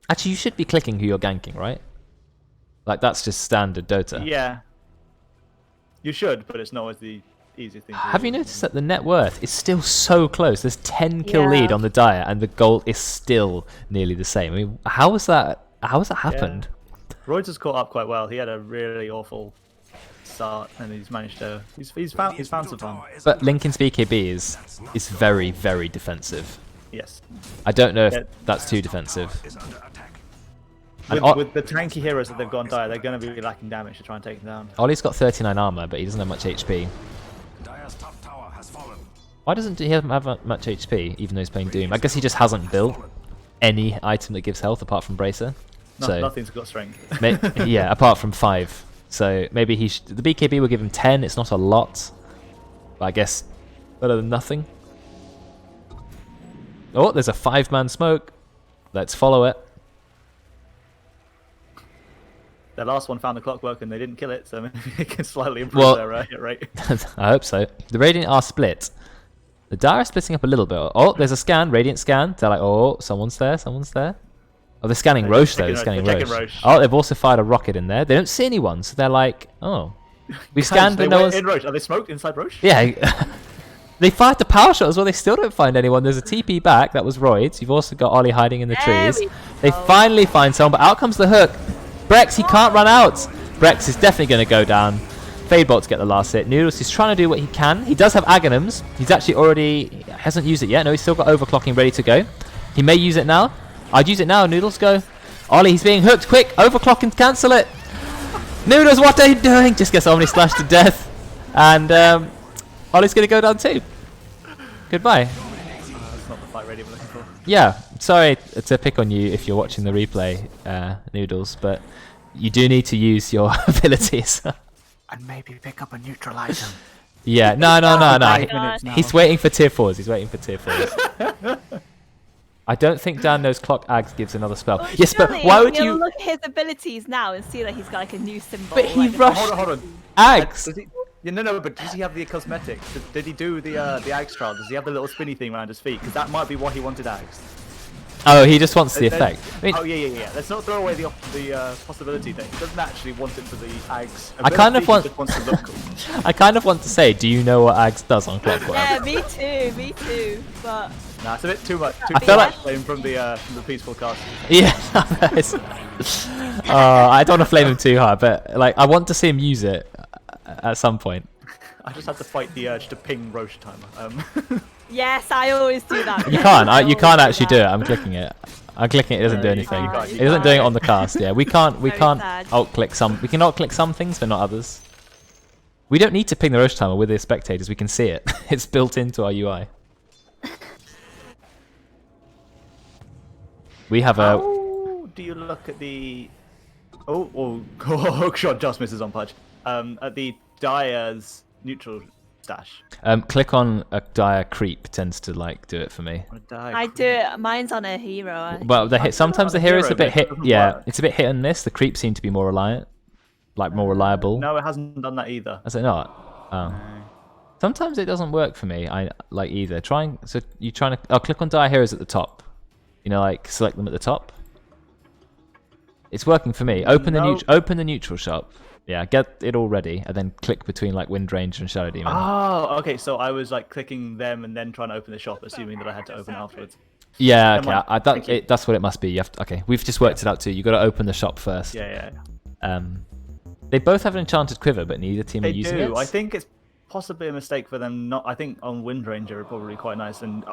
Actually, you should be clicking who you're ganking, right? Like that's just standard Dota. Yeah. You should, but it's not always the easiest thing to do. Have you noticed that the net worth is still so close? There's 10 kill lead on the Dire, and the goal is still nearly the same. I mean, how has that happened? Yeah. Roidz has caught up quite well. He had a really awful start, and he's managed to. He's found some fun. But Lincoln's BKB is very, very defensive. Yes. I don't know if that's too defensive. With the tanky heroes that they've gone Dire, they're going to be lacking damage to try and take them down. Ollie's got 39 armor, but he doesn't have much HP. Dire's top tower has fallen. Why doesn't he have much HP, even though he's playing Doom? I guess he just hasn't built. any item that gives health apart from Bracer. So Nothing's got strength. yeah, apart from 5. So maybe the BKB will give him 10. It's not a lot, but I guess better than nothing. Oh, there's a 5-man smoke. Let's follow it. The last one found the clockwork and they didn't kill it, so maybe it can slightly improve their hit rate. I hope so. The Radiant are split. The Dire are splitting up a little bit. Oh, there's a scan, Radiant scan. They're like, oh, someone's there, someone's there. Oh, they're scanning Roche though. They're scanning Roche. Oh, they've also fired a rocket in there. They don't see anyone, so they're like, oh, we scanned, but no one's in Roche. Are they smoked inside Roche? Yeah. They fired the power shot as well. They still don't find anyone. There's a TP back. That was Roidz. You've also got Oli hiding in the trees. They finally find someone, but out comes the hook. Brexx, he can't run out. Brexx is definitely going to go down. Fadebot to get the last hit. Noodles is trying to do what he can. He does have Aghanims. He's actually already hasn't used it yet. No, he's still got overclocking ready to go. He may use it now. I'd use it now. Noodles, go. Oli, he's being hooked. Quick, overclock and cancel it. Noodles, what are you doing? Just gets Omni Slash to death. And Oli's going to go down too. Goodbye. That's not the fight ready we're looking for. Yeah, sorry to pick on you if you're watching the replay, Noodles, but you do need to use your abilities. And maybe pick up a neutral item. Yeah, no. He, he's waiting for tier 4s. He's waiting for tier 4s. I don't think Dan knows Clock Ags gives another spell. Well, yes, but why would you... look at his abilities now and see that he's got like a new symbol. But he like rushed Hold on. Ags. No, but does he have the cosmetics? Did he do the Ags trial? Does he have the little spinny thing around his feet? Because that might be why he wanted Ags. Oh, he just wants the effect. I mean, oh yeah. Let's not throw away the possibility that he doesn't actually want it for the Ags. I kind of want. He just wants to look cool. I kind of want to say, do you know what Ags does on Clockwork? Yeah, me too. But Nah, it's a bit too much. I feel like blame from the peaceful cast. yeah. I don't want to flame him too hard, but like I want to see him use it at some point. I just had to fight the urge to ping Roche timer. yes, I always do that. You can't. You can't actually do it. I'm clicking it. I'm clicking it. It doesn't do anything. you can't. It isn't doing it on the cast. Yeah, we can't. We Very can't sad. alt click some. We can alt click some things, but not others. We don't need to ping the Roche timer with the spectators. We can see it. It's built into our UI. We have a. How do you look at the? Oh, hookshot just misses on Pudge. At the Dire's neutral stash. Click on a Dire creep tends to like do it for me. I do it. Mine's on a hero. Well, sometimes the hero's a bit hit. doesn't Yeah, work. it's a bit hit and miss. The creeps seem to be more reliant, like more reliable. No, it hasn't done that either. Is it not? Oh. Sometimes it doesn't work for me. I like either. So you trying to? Oh, click on Dire heroes at the top. You know, like select them at the top. It's working for me. Open the neutral shop. Yeah, get it all ready, and then click between like Wind Ranger and Shadow Demon. Oh, okay. So I was like clicking them and then trying to open the shop, assuming that I had to open it afterwards. Yeah, Never okay. mind. That's what it must be. You have to, okay, we've just worked it out too. You got to open the shop first. Yeah. They both have an enchanted quiver, but neither team They are using it. do. I think it's possibly a mistake for them not. I think on Wind Ranger, it's probably quite nice and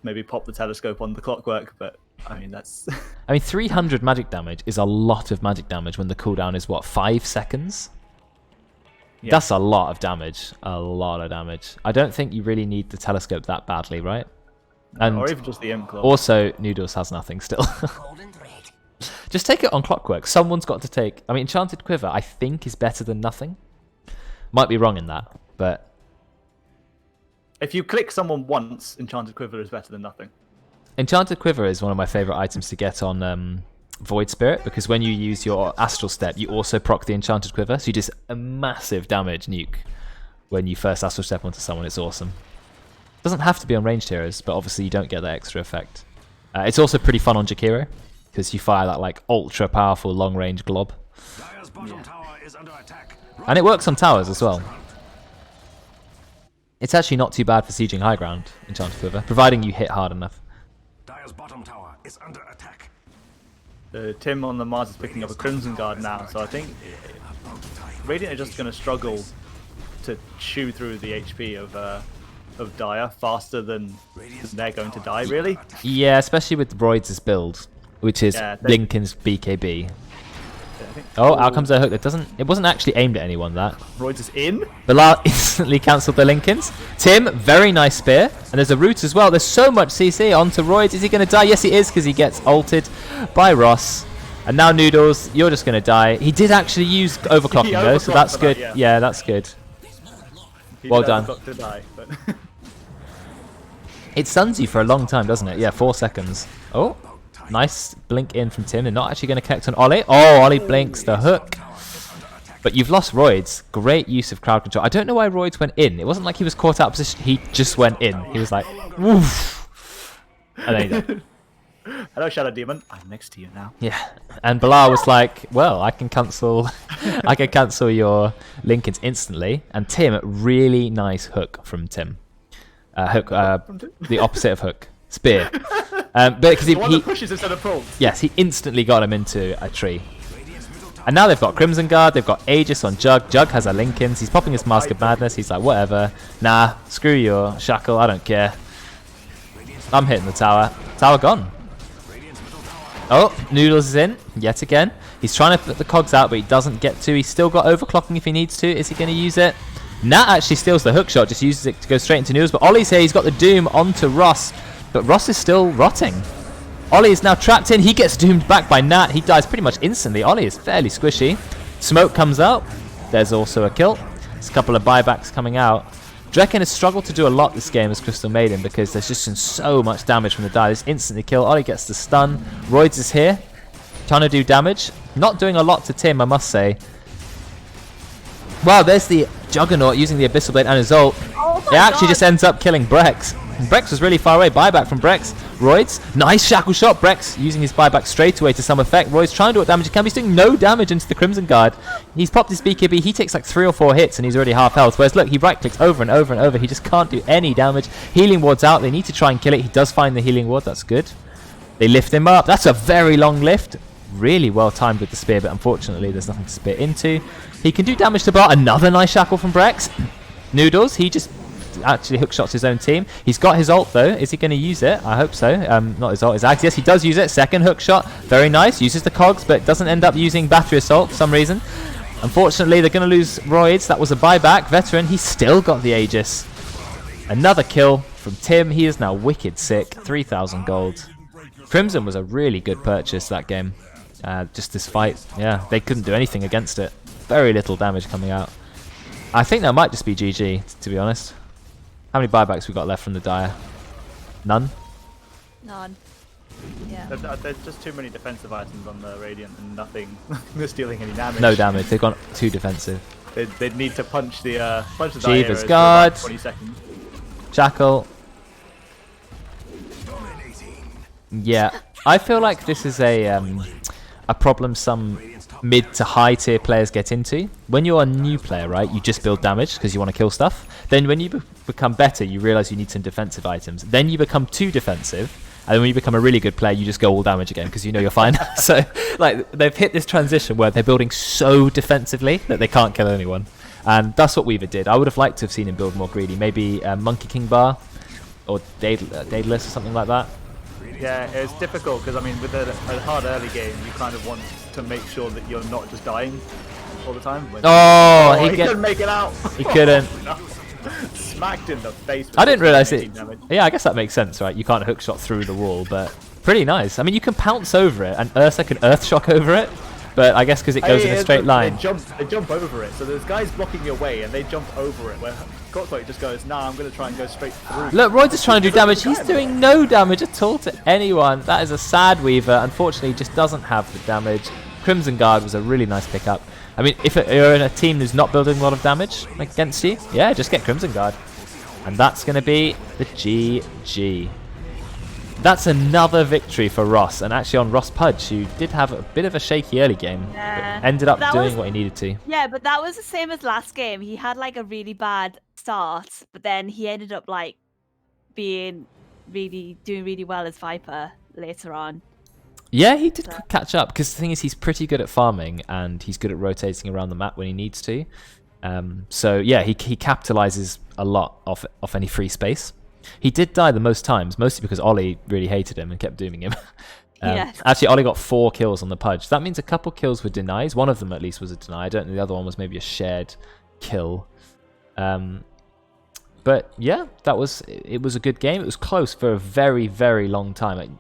maybe pop the telescope on the clockwork. But I mean, that's. I mean, 300 magic damage is a lot of magic damage when the cooldown is what, 5 seconds? Yeah. That's a lot of damage. A lot of damage. I don't think you really need the telescope that badly, right? And or even just the Imp Claw. also, Noodles has nothing still. Just take it on Clockwork. Someone's got to take... I mean, Enchanted Quiver, I think, is better than nothing. Might be wrong in that, but... If you click someone once, Enchanted Quiver is better than nothing. Enchanted Quiver is one of my favourite items to get on Void Spirit, because when you use your Astral Step, you also proc the Enchanted Quiver, so you just a massive damage nuke when you first Astral Step onto someone. It's awesome. Doesn't have to be on ranged heroes, but obviously you don't get that extra effect. It's also pretty fun on Jakiro, because you fire that like ultra powerful long range glob. Dire's bottom tower is under attack. And it works on towers as well. It's actually not too bad for sieging high ground, Enchanted Quiver, providing you hit hard enough. Dire's bottom tower is under attack. Tim on the Mars is picking up a Crimson Guard now, so I think Radiant are just going to struggle to chew through the HP of Dire faster than they're going to die, really. Yeah, especially with Roidz' build, which is Yeah, Lincoln's BKB. it, I think. Oh, out comes a hook that doesn't... It wasn't actually aimed at anyone, that. Roidz is in. Belial instantly cancelled the Lincolns. Tim, very nice spear. And there's a root as well. There's so much CC onto Roidz. Is he going to die? Yes, he is, because he gets ulted by Ross. And now Noodles, you're just going to die. He did actually use overclocking, though, so that's good. That, yeah, that's good. He Well did done. overclock to die, but It stuns you for a long time, doesn't it? Yeah, 4 seconds. Oh, nice blink in from Tim. They're not actually going to connect on Oli. Oh, Oli blinks the hook. But you've lost Roidz. Great use of crowd control. I don't know why Roidz went in. It wasn't like he was caught out of position. He just went in. He was like, woof. And then he died. hello, Shadow Demon. I'm next to you now. Yeah. And Belial was like, well, I can cancel your Lincolns instantly. And Tim, really nice hook from Tim. The opposite of hook. Spear. But because The one that pushes instead of pulls. yes, he instantly got him into a tree. And now they've got Crimson Guard, they've got Aegis on Jug. Jug has a Lincolns, he's popping his Mask of Madness, he's like, whatever. Nah, screw your Shackle, I don't care. I'm hitting the tower. Tower gone. Oh, Noodles is in, yet again. He's trying to put the cogs out, but he doesn't get to. He's still got overclocking if he needs to. Is he going to use it? Nat actually steals the hook shot, just uses it to go straight into Noodles. But Oli's here, he's got the Doom onto Ross. But Ross is still rotting. Oli is now trapped in. He gets doomed back by Nat. He dies pretty much instantly. Oli is fairly squishy. Smoke comes out. There's also a kill. There's a couple of buybacks coming out. Drekkon has struggled to do a lot this game as Crystal Maiden because there's just been so much damage from the die. This instantly kill. Oli gets the stun. Roidz is here. Trying to do damage. Not doing a lot to Tim, I must say. Wow, there's the Juggernaut using the Abyssal Blade and his ult. Oh It actually just ends up killing Brexx. Brexx was really far away. Buyback from Brexx. Roidz, nice shackle shot. Brexx using his buyback straight away to some effect. Roidz trying to do what damage he can. He's doing no damage into the Crimson Guard. He's popped his BKB. He takes like 3 or 4 hits and he's already half health. Whereas look, he right clicks over and over and over. He just can't do any damage. Healing ward's out. They need to try and kill it. He does find the healing ward. That's good. They lift him up. That's a very long lift. Really well timed with the spear, but unfortunately there's nothing to spear into. He can do damage to Bar. Another nice shackle from Brexx. Noodles, he just actually hookshots his own team. He's got his ult though. Is he going to use it? I hope so. Not his ult, his axe. Yes, he does use it. Second hook shot. Very nice. Uses the cogs, but doesn't end up using battery assault for some reason. Unfortunately, they're going to lose Roidz. That was a buyback. Veteran, he's still got the Aegis. Another kill from Tim. He is now wicked sick. 3,000 gold. Crimson was a really good purchase that game. Just this fight. Yeah, they couldn't do anything against it. Very little damage coming out. I think that might just be GG, to be honest. How many buybacks we got left from the Dire? None? None. Yeah. There's just too many defensive items on the Radiant and nothing. They're stealing any damage. No damage. They've gone too defensive. They'd need to punch the Dire Jeeves for Guard. about 20 seconds. Shackle. Yeah. I feel like this is a problem some mid to high tier players get into. When you're a new player, right, you just build damage because you want to kill stuff. Then when you become better, you realize you need some defensive items. Then you become too defensive, and then when you become a really good player, you just go all damage again because you know you're fine. So like they've hit this transition where they're building so defensively that they can't kill anyone, and that's what Weaver did. I would have liked to have seen him build more greedy, maybe Monkey King Bar or Daedalus or something like that. Yeah, it's difficult because I mean, with a hard early game, you kind of want to make sure that you're not just dying all the time. Oh, He couldn't make it out. He couldn't. No. Smacked in the face. I didn't realize it. Damage. Yeah, I guess that makes sense, right? You can't hookshot through the wall, but pretty nice. I mean, you can pounce over it, and Ursa can earth shock over it, but I guess because it goes in a straight line. They jump over it, so there's guys blocking your way, and they jump over it. Where Cockboy just goes, "Nah, I'm gonna try and go straight through." Look, Roidz is trying to do damage. He's doing no damage at all to anyone. That is a sad Weaver. Unfortunately, he just doesn't have the damage. Crimson Guard was a really nice pickup. I mean, if you're in a team who's not building a lot of damage against you, yeah, just get Crimson Guard. And that's going to be the GG. That's another victory for Ross, and actually on Ross Pudge, who did have a bit of a shaky early game, Yeah. but ended up That doing was- what he needed to. Yeah, but that was the same as last game. He had like a really bad start, but then he ended up like doing really well as Viper later on. Yeah, he did catch up, because the thing is, he's pretty good at farming, and he's good at rotating around the map when he needs to. So yeah, he capitalizes a lot off any free space. He did die the most times, mostly because Oli really hated him and kept dooming him. Yes. Actually, Oli got 4 kills on the Pudge. That means a couple kills were denies. One of them, at least, was a deny. I don't know. The other one was maybe a shared kill. But yeah, it was a good game. It was close for a very, very long time.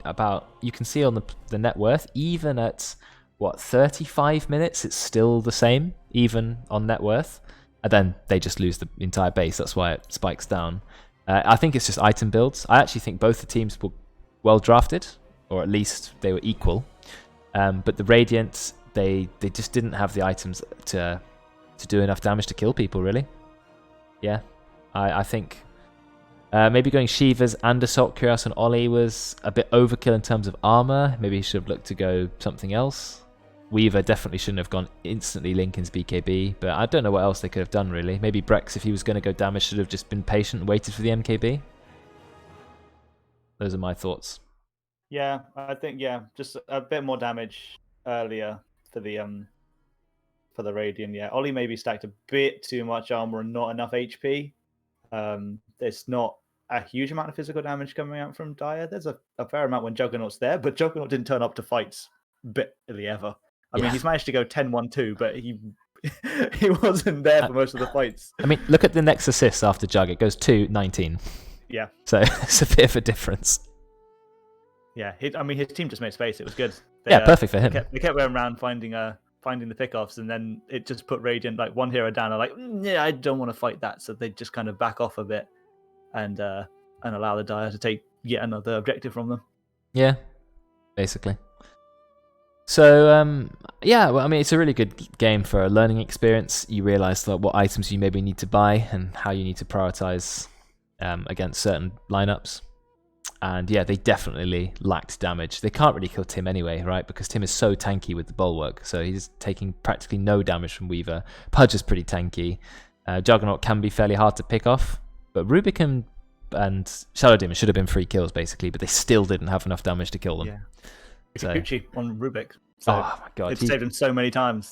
You can see on the net worth, even at 35 minutes, it's still the same, even on net worth. And then they just lose the entire base. That's why it spikes down. I think it's just item builds. I actually think both the teams were well drafted, or at least they were equal. But the Radiant, they just didn't have the items to do enough damage to kill people, really. Yeah, I think maybe going Shivas and Assault Cuirass on Oli was a bit overkill in terms of armor. Maybe he should have looked to go something else. Weaver definitely shouldn't have gone instantly Lincoln's BKB, but I don't know what else they could have done, really. Maybe Brexx, if he was going to go damage, should have just been patient and waited for the MKB. Those are my thoughts. Yeah, I think just a bit more damage earlier for the Radiant. Yeah, Oli maybe stacked a bit too much armor and not enough HP. There's not a huge amount of physical damage coming out from Dire. There's a fair amount when Juggernaut's there, but Juggernaut didn't turn up to fights barely ever. I mean, he's managed to go 10-1-2, but he wasn't there for most of the fights. I mean, look at the next assist after Jug. It goes 2-19. Yeah. So it's a bit of a difference. Yeah, his team just made space. It was good. Perfect for him. They kept going around finding the pickoffs, and then it just put Radiant like one hero down. They're like, yeah, I don't want to fight that, so they just kind of back off a bit and allow the Dire to take yet another objective from them. Yeah, basically. So well, I mean, it's a really good game for a learning experience. You realise what items you maybe need to buy and how you need to prioritize against certain lineups. And yeah, they definitely lacked damage. They can't really kill Tim anyway, right? Because Tim is so tanky with the bulwark. So he's taking practically no damage from Weaver. Pudge is pretty tanky. Juggernaut can be fairly hard to pick off. But Rubik and Shadow Demon should have been 3 kills, basically. But they still didn't have enough damage to kill them. Yeah. Shukuchi on Rubik. So, oh my god. It saved him so many times.